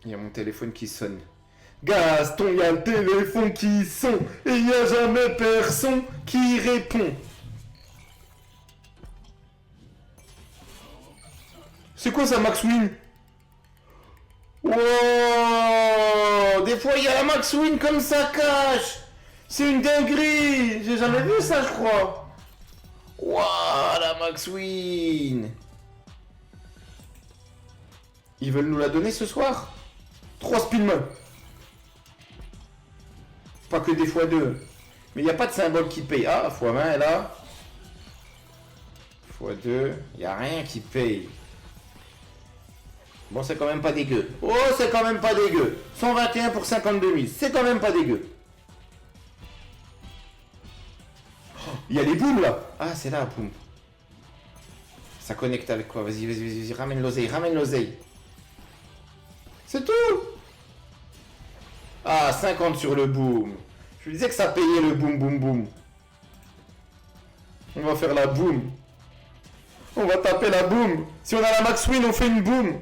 Il y a mon téléphone qui sonne. Gaston, il y a le téléphone qui sonne. Et il n'y a jamais personne qui répond. C'est quoi ça, Max Win? Wow! Des fois, il y a la Max Win comme ça cache. C'est une dinguerie. J'ai jamais vu ça, je crois. Waouh, la Max Win. Ils veulent nous la donner ce soir? 3 spinman. Pas que des x2. Mais il n'y a pas de symbole qui paye. Ah, x20 est là. x2. Il n'y a rien qui paye. Bon, c'est quand même pas dégueu. Oh, c'est quand même pas dégueu. 121 pour 52 000. C'est quand même pas dégueu. Oh, il y a les booms là. Ah, c'est là, boum. Ça connecte avec quoi? Vas-y, vas-y, vas-y. Ramène l'oseille, ramène l'oseille. C'est tout. Ah, 50 sur le boom. Je lui disais que ça payait le boom, boom, boom. On va faire la boom. On va taper la boom. Si on a la max win, on fait une boom.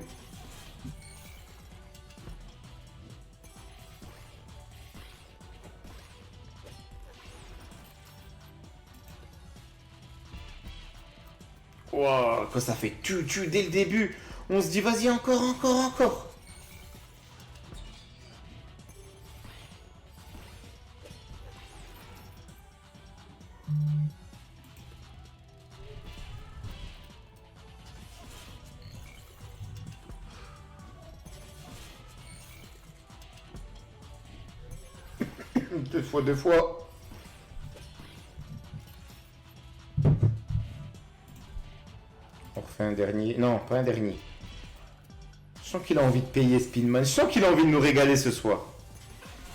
Wow, quand ça fait tu dès le début, on se dit vas-y encore, encore, encore. Deux fois. On refait un dernier. Non, pas un dernier. Je sens qu'il a envie de payer Spinman. Je sens qu'il a envie de nous régaler ce soir.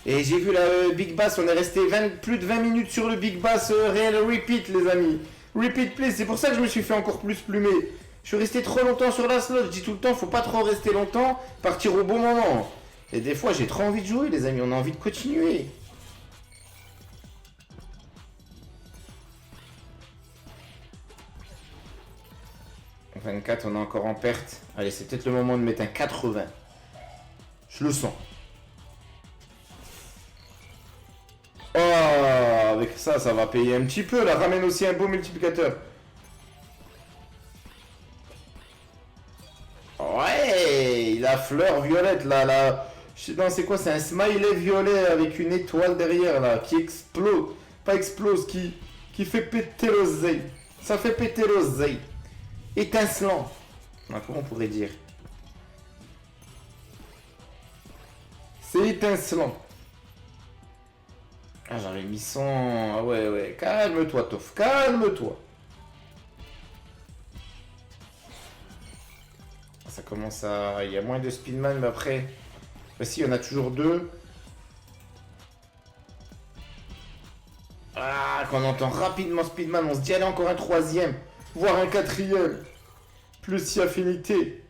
Et j'ai vu la Big Bass, on est resté plus de 20 minutes sur le Big Bass réel repeat, les amis. Repeat please, c'est pour ça que je me suis fait encore plus plumer. Je suis resté trop longtemps sur la slot. Je dis tout le temps, faut pas trop rester longtemps, partir au bon moment. Et des fois, j'ai trop envie de jouer, les amis. On a envie de continuer. « 24, on est encore en perte. Allez, c'est peut-être le moment de mettre un 80. Je le sens. Oh, avec ça, ça va payer un petit peu. Là, ramène aussi un beau multiplicateur. Ouais, la fleur violette, là. Non, c'est quoi? C'est un smiley violet avec une étoile derrière, là, qui explose. Pas explose, qui fait péter l'oseille. Ça fait péter l'oseille. Étincelant. Comment on pourrait dire? C'est étincelant. Ah, j'avais mis 100. Ah ouais. Calme-toi, Toff. Calme-toi. Ça commence à... Il y a moins de Speedman, mais après... Bah si, il y en a toujours deux. Ah, quand on entend rapidement Speedman, on se dit, allez, encore un troisième. Voire un quatrième. Plus si affinité.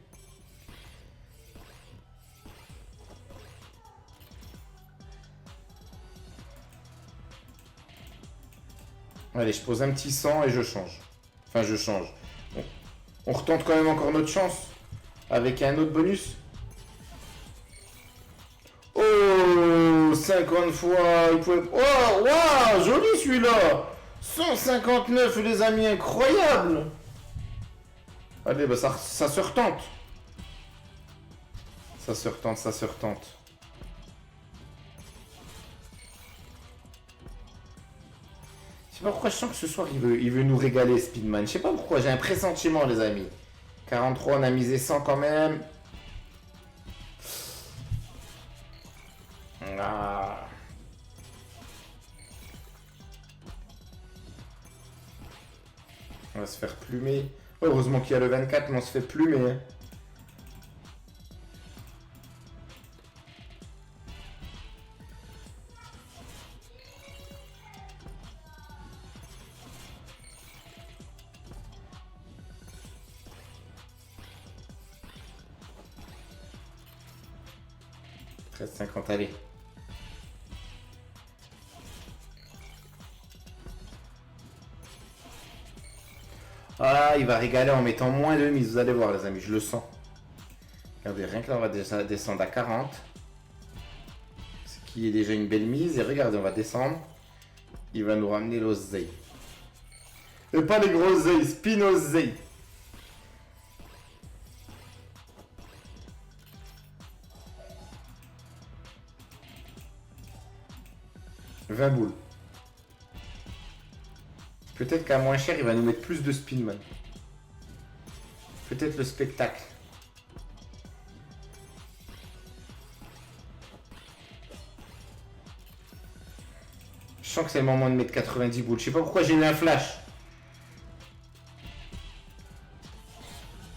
Allez, je pose un petit 100 et je change. Enfin, je change. On retente quand même encore notre chance. Avec un autre bonus. Oh, 50 fois. Il pouvait... Oh, waouh, joli celui-là. 159, les amis, incroyable. Allez, bah ça se retente. Ça se retente. Je sais pas pourquoi je sens que ce soir il veut nous régaler, Speedman. Je sais pas pourquoi, j'ai un pressentiment, les amis. 43, on a misé 100 quand même. Ah. On va se faire plumer. Heureusement qu'il y a le 24, mais on se fait plumer. Hein. « 13,50, allez. Ah, il va régaler en mettant moins de mise. Vous allez voir, les amis, je le sens. Regardez, rien que là, on va déjà descendre à 40. Ce qui est déjà une belle mise. Et regardez, on va descendre. Il va nous ramener l'oseille. Et pas les gros oseilles, spin oseille. « 20 boules. Peut-être qu'à moins cher, il va nous mettre plus de Spinman. Peut-être le spectacle. Je sens que c'est le moment de mettre 90 boules. Je sais pas pourquoi j'ai eu un flash.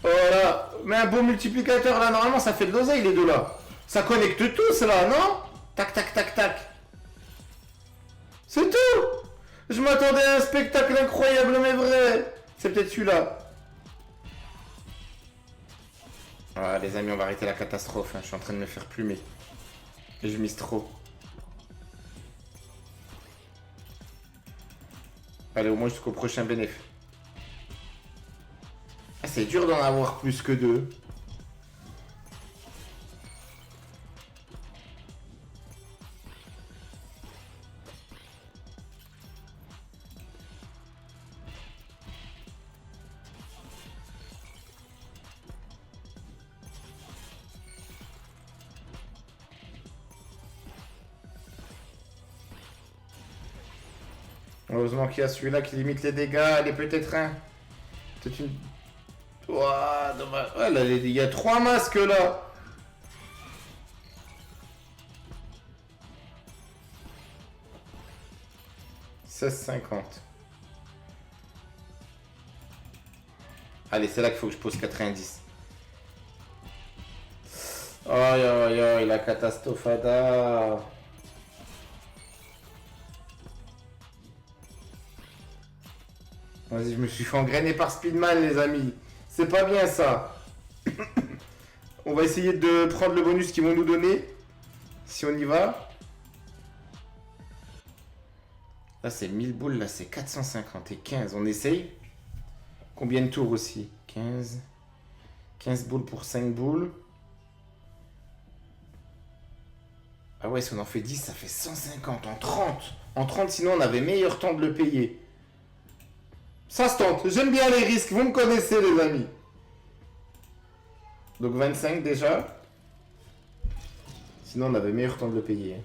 Oh là. Mais un beau multiplicateur là. Normalement, ça fait de l'oseille les deux là. Ça connecte tous là, non? Tac, tac, tac, tac. C'est tout. Je m'attendais à un spectacle incroyable mais vrai. C'est peut-être celui-là. Ah, les amis, on va arrêter la catastrophe. Hein. Je suis en train de me faire plumer. Et je mise trop. Allez, au moins jusqu'au prochain bénéfice. Ah, c'est dur d'en avoir plus que deux. Heureusement qu'il y a celui-là qui limite les dégâts. Allez, peut-être un. Peut-être une. Ouah, dommage. Ouais, là, il y a 3 masques là. « 16,50. Allez, c'est là qu'il faut que je pose 90. Aïe, aïe, aïe, la catastrophada. Vas-y, je me suis fait engrainer par Speedman, les amis. C'est pas bien, ça. On va essayer de prendre le bonus qu'ils vont nous donner. Si on y va. Là, c'est 1000 boules. Là, c'est 450 et 15. On essaye. Combien de tours aussi? 15. 15 boules pour 5 boules. Ah ouais, si on en fait 10, ça fait 150 en 30. En 30, sinon, on avait meilleur temps de le payer. Ça se tente. J'aime bien les risques. Vous me connaissez, les amis. Donc 25 déjà. Sinon, on avait meilleur temps de le payer.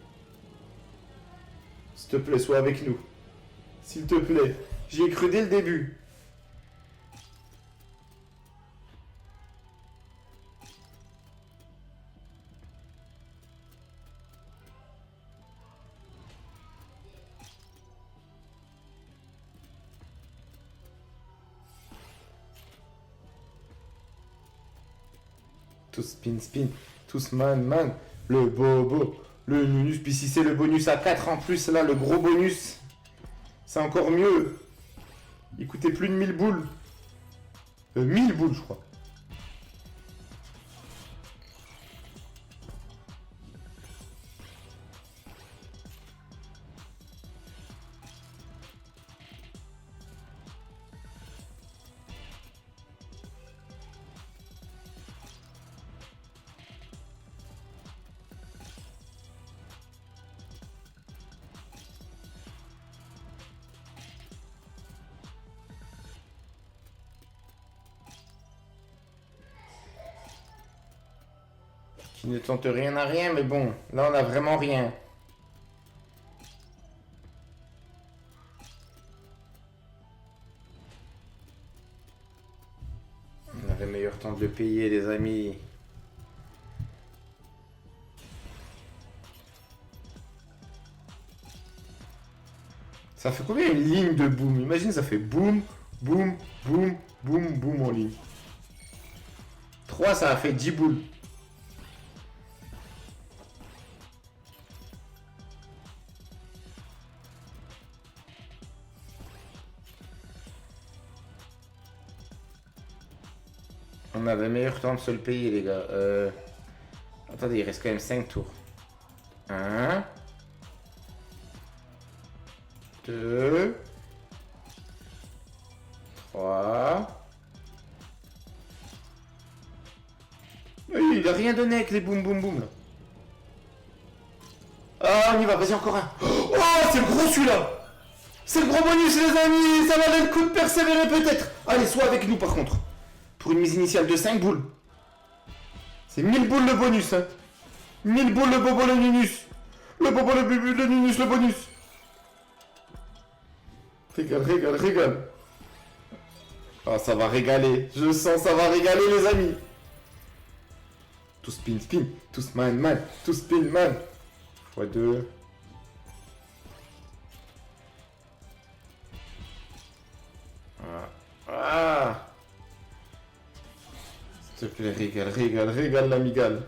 S'il te plaît, sois avec nous. S'il te plaît. J'y ai cru dès le début. Tous spin, spin. Tous man. Le bobo. Le nunus. Puis si c'est le bonus à 4 en plus, là, le gros bonus, c'est encore mieux. Il coûtait plus de 1000 boules. 1000 boules, je crois. Qui ne tente rien à rien, mais bon, là on a vraiment rien. On avait meilleur temps de le payer, les amis. Ça fait combien une ligne de boom? Imagine, ça fait boom, boom, boom, boom, boom en ligne. 3, ça a fait 10 boules. On avait meilleur temps de se le payer, les gars. Attendez, il reste quand même 5 tours. 1. 2. 3. Il a rien donné avec les boum boum boum là. Ah, on y va, vas-y, encore un. Oh, c'est le gros celui-là. C'est le gros bonus, les amis. Ça valait le coup de persévérer peut-être. Allez, sois avec nous par contre. Pour une mise initiale de 5 boules. C'est 1000 boules le bonus. Hein. 1000 boules le bobo le nunus. Le bobo le bubu le nunus le bonus. Régale. Ah, ça va régaler. Je sens ça va régaler, les amis. Tout spin, tout man, tout spin, man. x2. Ah. S'il te te plaît, régale, régale, régale la migale.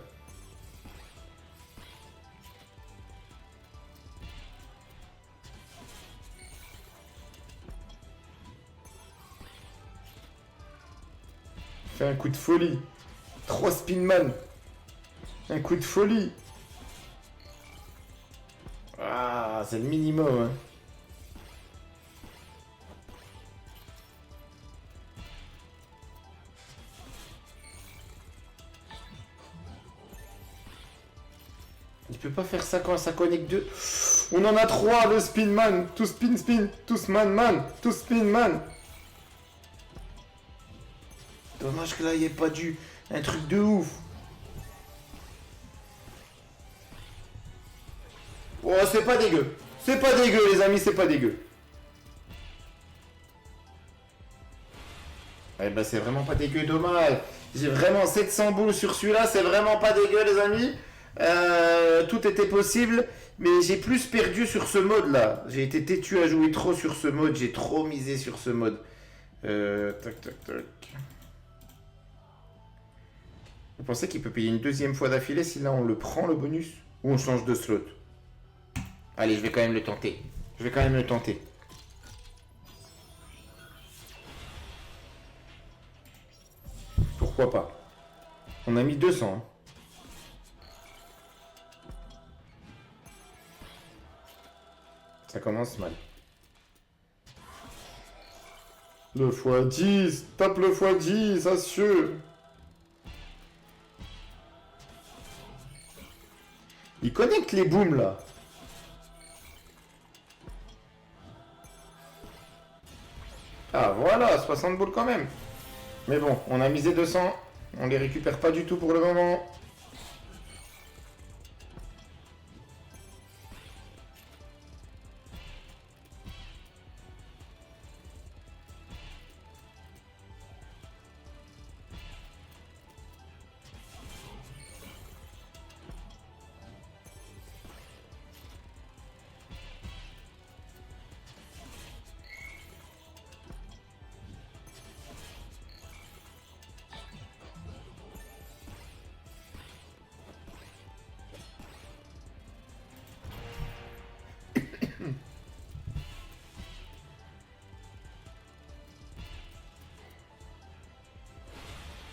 Fais un coup de folie. 3 spinman. Un coup de folie. Ah, c'est le minimum, hein. Il peut pas faire ça quand ça connecte deux. On en a 3, le spinman. Tout spin, spin. Tout man, man. Tout spin, man. Dommage que là, il n'y ait pas un truc de ouf. Oh, c'est pas dégueu. C'est pas dégueu, les amis, c'est pas dégueu. Eh ben, c'est vraiment pas dégueu, dommage. J'ai vraiment 700 boules sur celui-là, c'est vraiment pas dégueu, les amis. Tout était possible, mais j'ai plus perdu sur ce mode-là. J'ai été têtu à jouer trop sur ce mode, j'ai trop misé sur ce mode. Tac, tac, tac. Vous pensez qu'il peut payer une deuxième fois d'affilée si là on le prend le bonus? Ou on change de slot? Allez, je vais quand même le tenter. Je vais quand même le tenter. Pourquoi pas? On a mis 200. Hein. Ça commence mal. Le x10. Tape le x10, assure. Il connecte les booms là. Ah voilà, 60 boules quand même. Mais bon, on a misé 200. On les récupère pas du tout pour le moment.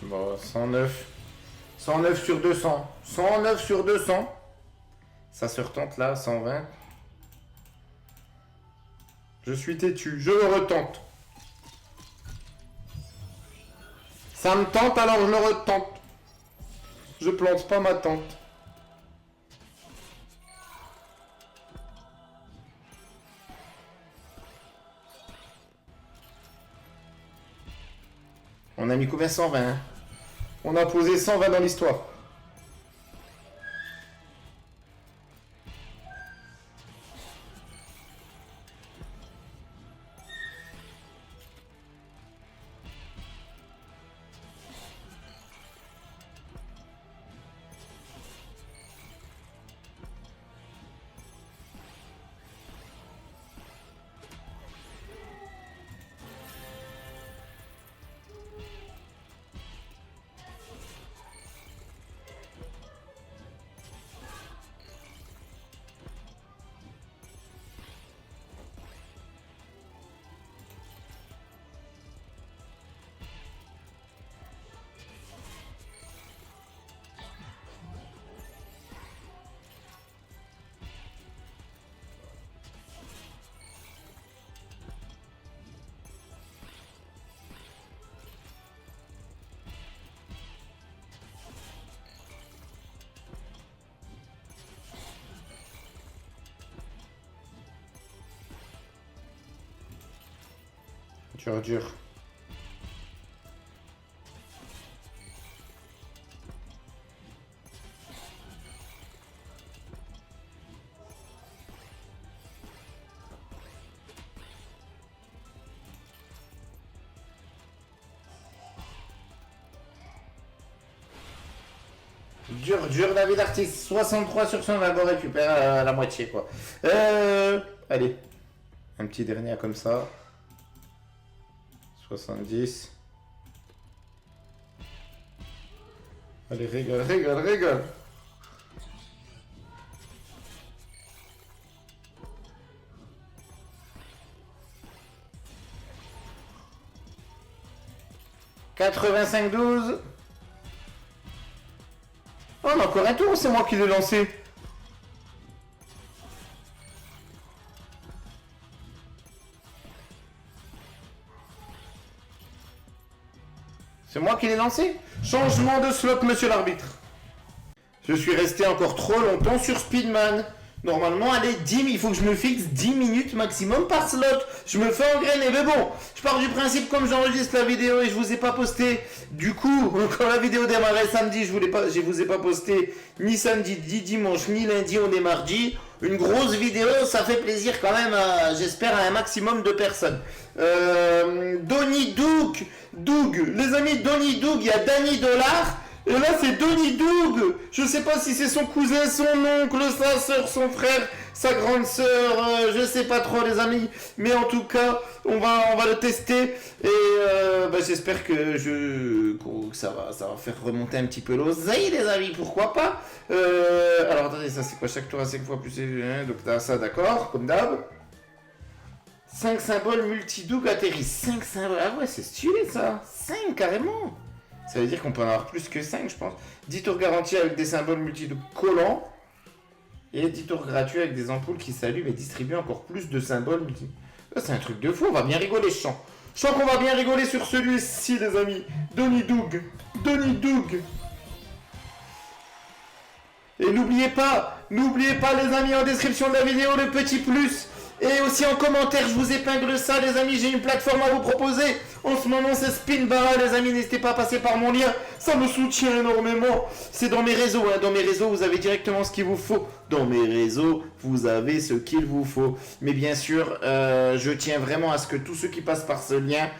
Bon, 109. 109 sur 200. 109 sur 200. Ça se retente là, 120. Je suis têtu, je le retente. Ça me tente alors je le retente. Je plante pas ma tente. On a mis combien? 120 hein. On a posé 120 dans l'histoire. Dur, dur. Dur, dur, David Artiste. 63 sur 100, on va récupérer la moitié, quoi. Allez. Un petit dernier comme ça. 70. Allez, régale, régale, régale. « 85-12. Oh, on a encore un tour, c'est moi qui l'ai lancé. C'est moi qui l'ai lancé. Changement de slot, monsieur l'arbitre. Je suis resté encore trop longtemps sur Speedman. Normalement, allez, 10, il faut que je me fixe 10 minutes maximum par slot. Je me fais engrainer, mais bon, je pars du principe, comme j'enregistre la vidéo et je vous ai pas posté, du coup, quand la vidéo démarrait samedi, je vous ai pas posté ni samedi, ni dimanche, ni lundi, on est mardi. Une grosse vidéo, ça fait plaisir quand même, j'espère, à un maximum de personnes. Donny Doug, les amis, Donny Doug, il y a Danny Dollar. Et là, c'est Donny Doug. Je sais pas si c'est son cousin, son oncle, sa soeur, son frère, sa grande soeur, je sais pas trop, les amis. Mais en tout cas, on va le tester. Et j'espère que ça va faire remonter un petit peu l'oseille, les amis. Pourquoi pas. Alors, attendez, ça c'est quoi? Chaque tour à 5 fois plus. Donc, t'as ça, d'accord, comme d'hab. 5 symboles multi-Doug atterrissent. 5 symboles. Ah ouais, c'est stylé ça. 5 carrément. Ça veut dire qu'on peut en avoir plus que 5, je pense. 10 tours garantis avec des symboles multi-Doug collants. Et 10 tours gratuits avec des ampoules qui s'allument et distribuent encore plus de symboles multi. C'est un truc de fou, on va bien rigoler, je sens. Je sens qu'on va bien rigoler sur celui-ci, les amis. Donny Doug. Et n'oubliez pas, les amis, en description de la vidéo, le petit plus. Et aussi en commentaire, je vous épingle ça, les amis, j'ai une plateforme à vous proposer. En ce moment, c'est Spinbarra, les amis, n'hésitez pas à passer par mon lien. Ça me soutient énormément. C'est dans mes réseaux, hein. Dans mes réseaux, vous avez directement ce qu'il vous faut. Dans mes réseaux, vous avez ce qu'il vous faut. Mais bien sûr, je tiens vraiment à ce que tous ceux qui passent par ce lien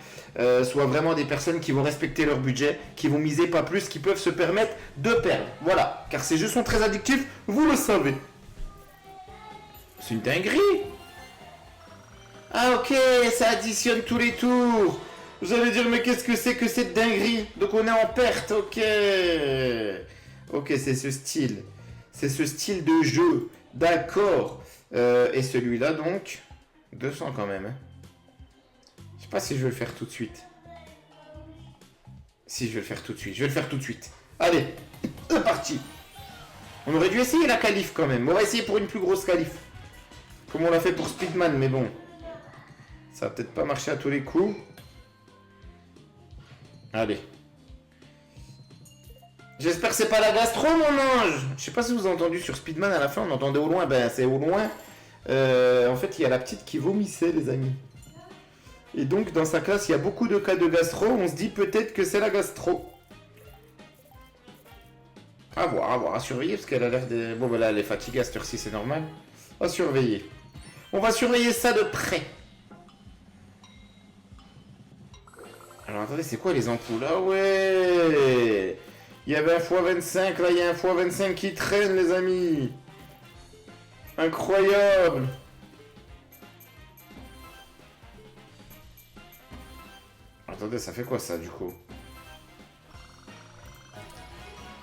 soient vraiment des personnes qui vont respecter leur budget, qui vont miser pas plus, qui peuvent se permettre de perdre. Voilà, car ces jeux sont très addictifs, vous le savez. C'est une dinguerie. Ah ok, ça additionne tous les tours. Vous allez dire, mais qu'est-ce que c'est que cette dinguerie? Donc on est en perte, ok. Ok, c'est ce style. C'est ce style de jeu. D'accord. Et celui-là donc, 200 quand même. Hein. Je sais pas si je vais le faire tout de suite. Si, je vais le faire tout de suite. Je vais le faire tout de suite. Allez, c'est parti. On aurait dû essayer la qualif quand même. On va essayer pour une plus grosse qualif. Comme on l'a fait pour Speedman, mais bon. Ça va peut-être pas marcher à tous les coups. Allez. J'espère que c'est pas la gastro, mon ange. Je sais pas si vous avez entendu sur Speedman à la fin, on entendait au loin. Ben, c'est au loin. En fait, il y a la petite qui vomissait, les amis. Et donc, dans sa classe, il y a beaucoup de cas de gastro. On se dit peut-être que c'est la gastro. À voir, à surveiller, parce qu'elle a l'air de... Bon, voilà, elle est fatiguée à cette heure-ci, c'est normal. À surveiller. On va surveiller ça de près. Alors attendez, c'est quoi les ampoules? Ah ouais. Il y avait un x25, là il y a un x25 qui traîne, les amis. Incroyable. Attendez, ça fait quoi ça du coup?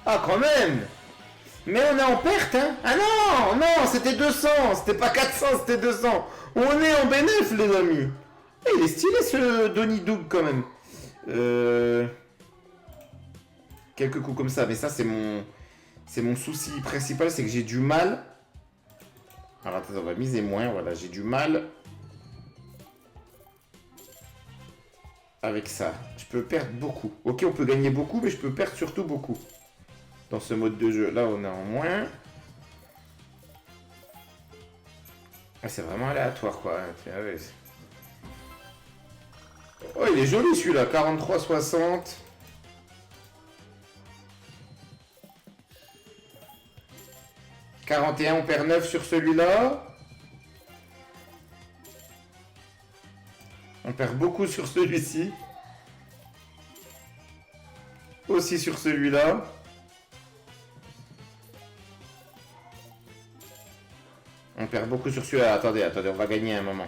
Ah quand même. Mais on est en perte, hein. Ah non, c'était 200. C'était pas 400, c'était 200. On est en bénéf, les amis. Et il est stylé ce Donny Doug quand même. Quelques coups comme ça, mais ça c'est mon souci principal, c'est que j'ai du mal. Alors attends, on va miser moins, voilà, j'ai du mal avec ça. Je peux perdre beaucoup. Ok, on peut gagner beaucoup, mais je peux perdre surtout beaucoup. Dans ce mode de jeu, là on est en moins. Ah, c'est vraiment aléatoire quoi. Oh, il est joli celui-là, 43,60. « 41, on perd 9 sur celui-là. On perd beaucoup sur celui-ci. Aussi sur celui-là. On perd beaucoup sur celui-là. Attendez, on va gagner un moment.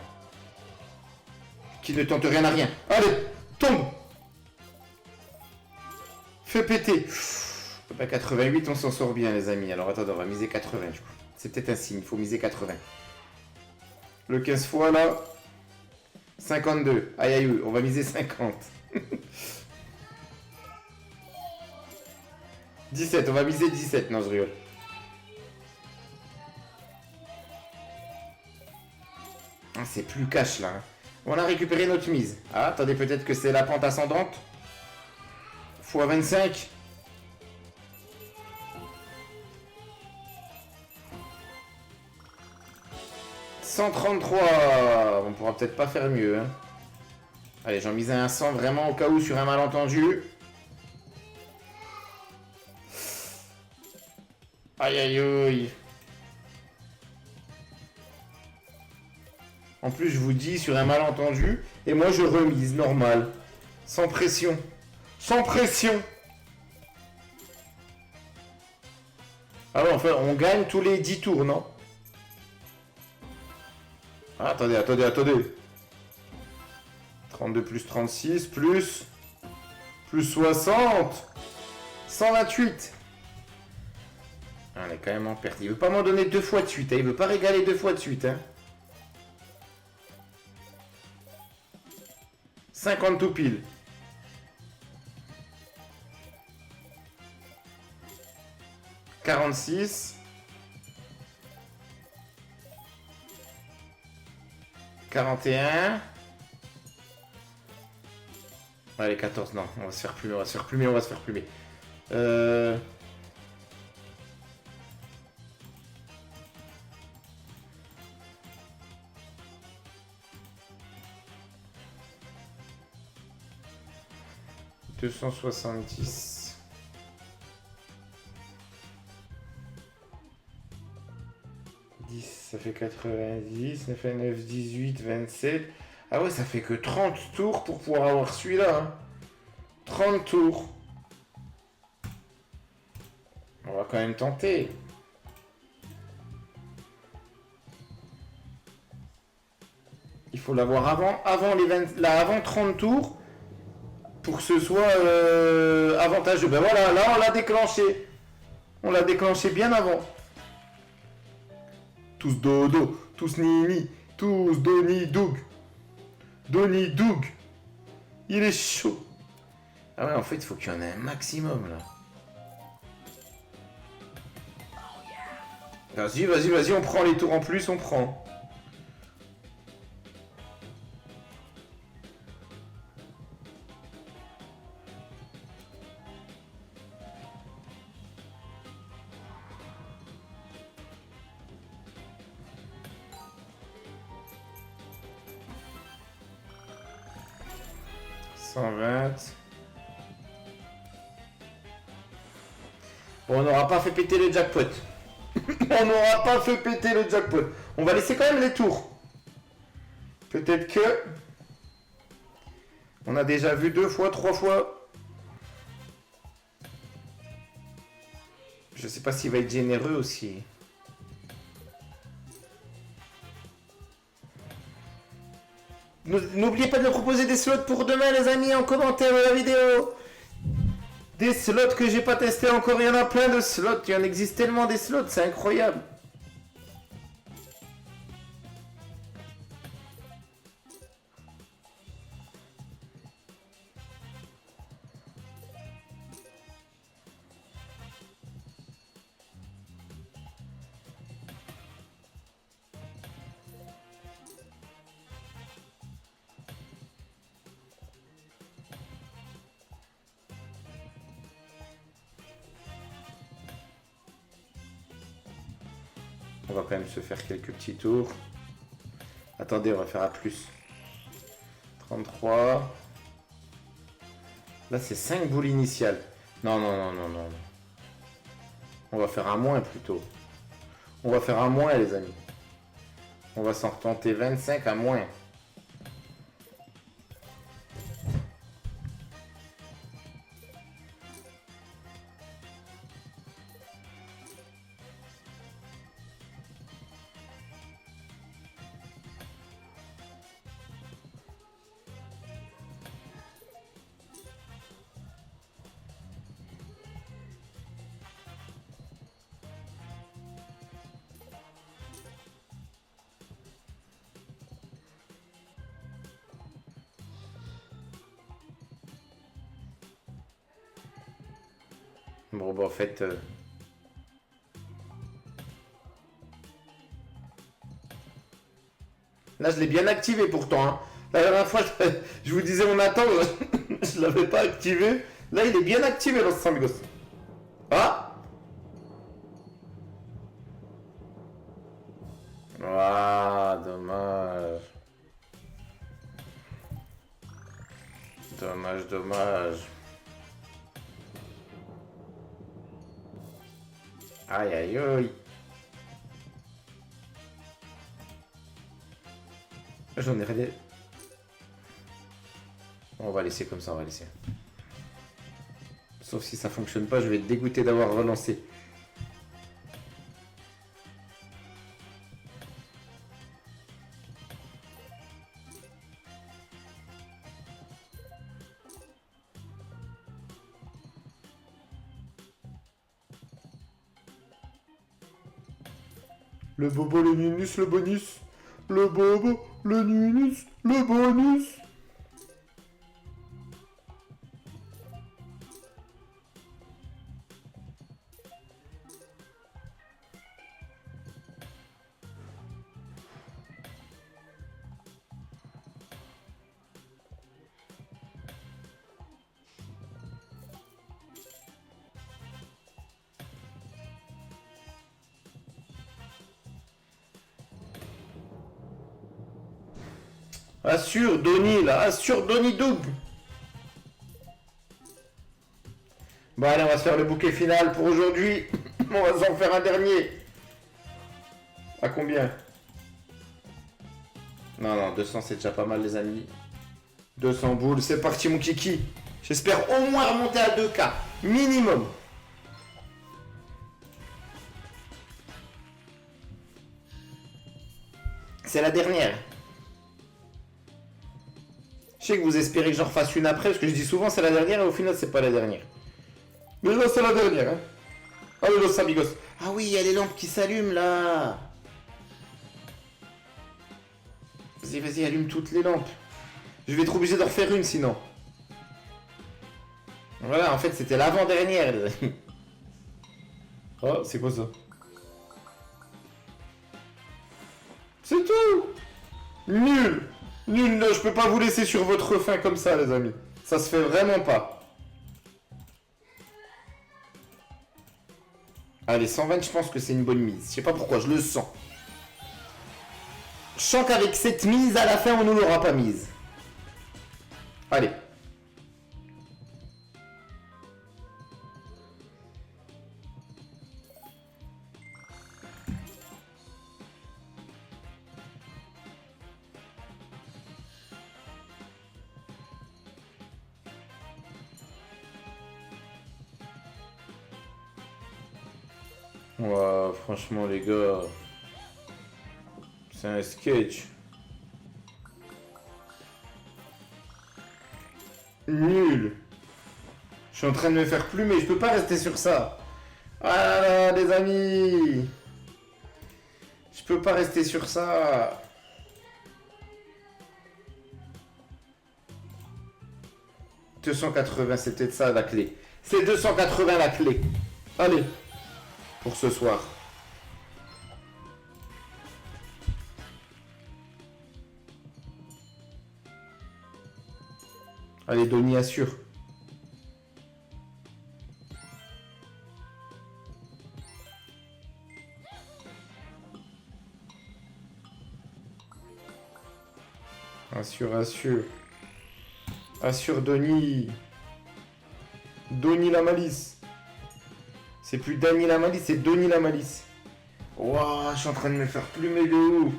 Qui ne tente rien à rien. Allez, tombe. Fais péter. À 88, on s'en sort bien, les amis. Alors attendez, on va miser 80. C'est peut-être un signe, il faut miser 80. Le 15 fois là. 52. Aïe aïe, on va miser 50. 17, on va miser 17. Non, je rigole. Ah, c'est plus cash là. On a récupéré notre mise. Ah, attendez, peut-être que c'est la pente ascendante. Fois 25. « 133. On pourra peut-être pas faire mieux. Hein. Allez, j'en misais un 100 vraiment au cas où sur un malentendu. Aïe aïe aïe. En plus, je vous dis sur un malentendu. Et moi, je remise, normal. Sans pression. Sans pression. Ah ouais, enfin, on gagne tous les 10 tours, non? Ah, attendez, attendez, attendez. 32 plus 36 plus 60. 128. Ah, on est quand même en perte. Il veut pas m'en donner deux fois de suite. Hein. Il veut pas régaler deux fois de suite. Hein. 50 tout pile. « 46. 41. Allez, 14, non. On va se faire plumer, on va se faire plumer, on va se faire plumer. 270. 10, ça fait 90, ça fait 9, 18, 27. Ah ouais, ça fait que 30 tours pour pouvoir avoir celui-là. Hein. 30 tours. On va quand même tenter. Il faut l'avoir avant les 20, là, avant 30 tours pour que ce soit avantageux. Ben voilà, là on l'a déclenché. On l'a déclenché bien avant. Tous dodo, tous nini, tous Donny Doug. Donny Doug. Il est chaud. Ah ouais, en fait, il faut qu'il y en ait un maximum là. Vas-y, vas-y, vas-y, on prend les tours en plus, on prend. « 120. » Bon, on n'aura pas fait péter le jackpot. On n'aura pas fait péter le jackpot. On va laisser quand même les tours. Peut-être que... On a déjà vu 2 fois, 3 fois. Je sais pas s'il va être généreux aussi. N'oubliez pas de me proposer des slots pour demain, les amis, en commentaire de la vidéo. Des slots que j'ai pas testé encore, il y en a plein de slots. Il y en existe tellement des slots, c'est incroyable. On va quand même se faire quelques petits tours. Attendez, on va faire à plus. 33. Là, c'est 5 boules initiales. Non, non, non, non, non. On va faire un moins plutôt. On va faire un moins, les amis. On va s'en retenter 25 à moins. Bon, bah, en fait... Là, je l'ai bien activé pourtant. Hein. La dernière fois, je vous disais on attend, je l'avais pas activé. Là, il est bien activé, Los Amigos. Ah! Ah, dommage. Dommage, dommage. Aïe, aïe, aïe. J'en ai rien. On va laisser comme ça, on va laisser. Sauf si ça fonctionne pas, je vais être dégoûté d'avoir relancé. Le bobo, le nunus, le bonus. Le bobo, le nunus, le bonus. Assure Donny là, assure Donny Doug. Bon allez, on va se faire le bouquet final pour aujourd'hui. On va s'en faire un dernier. À combien? Non, non, 200 c'est déjà pas mal les amis. 200 boules, c'est parti mon kiki. J'espère au moins remonter à 2K. Minimum. C'est la dernière. Je sais que vous espérez que j'en refasse une après, parce que je dis souvent c'est la dernière et au final c'est pas la dernière. Mais là c'est la dernière. Hein. Allez los amigos. Ah oui, il y a les lampes qui s'allument là. Vas-y, vas-y, allume toutes les lampes. Je vais être obligé d'en refaire une sinon. Voilà, en fait c'était l'avant-dernière. Oh, c'est quoi ça? C'est tout. Nul. Nul, je peux pas vous laisser sur votre faim comme ça, les amis. Ça se fait vraiment pas. Allez, 120, je pense que c'est une bonne mise. Je sais pas pourquoi, je le sens. Je sens qu'avec cette mise, à la fin, on ne l'aura pas mise. Allez. Wow, franchement les gars, c'est un sketch. Nul. Je suis en train de me faire plumer, je peux pas rester sur ça. Ah là là, les amis. Je peux pas rester sur ça. « 280, c'est peut-être ça la clé. C'est 280 la clé. Allez. Pour ce soir. Allez, Donny assure. Assure, assure. Assure Donny. Donny la malice. C'est plus Danny la malice, c'est Donny la malice. Waouh, je suis en train de me faire plumer de ouf.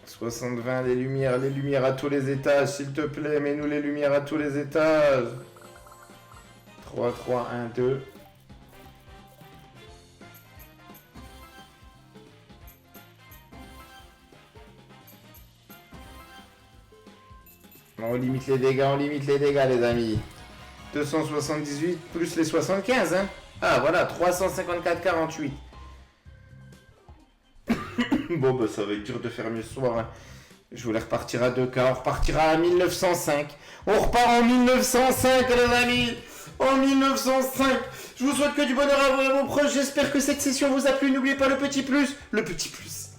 « 60-20, les lumières à tous les étages, s'il te plaît, mets-nous les lumières à tous les étages. 3, 3, 1, 2. On limite les dégâts, les amis. 278 plus les 75, hein. Ah, voilà, 354,48. Bon, bah, ça va être dur de faire mieux ce soir, hein. Je voulais repartir à 2K, on repartira à 1905. On repart en 1905, les amis. En 1905. Je vous souhaite que du bonheur à vous et à vos proches. J'espère que cette session vous a plu. N'oubliez pas le petit plus. Le petit plus.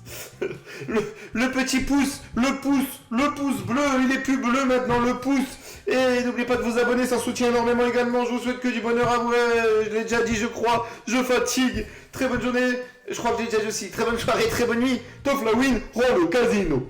Le petit pouce. Le pouce bleu. Il est plus bleu maintenant, le pouce. Et n'oubliez pas de vous abonner, ça soutient énormément également. Je vous souhaite que du bonheur à vous. Je l'ai déjà dit, je crois. Je fatigue. Très bonne journée. Je crois que je l'ai déjà dit aussi. Très bonne soirée, très bonne nuit. Tof la win, roll au casino.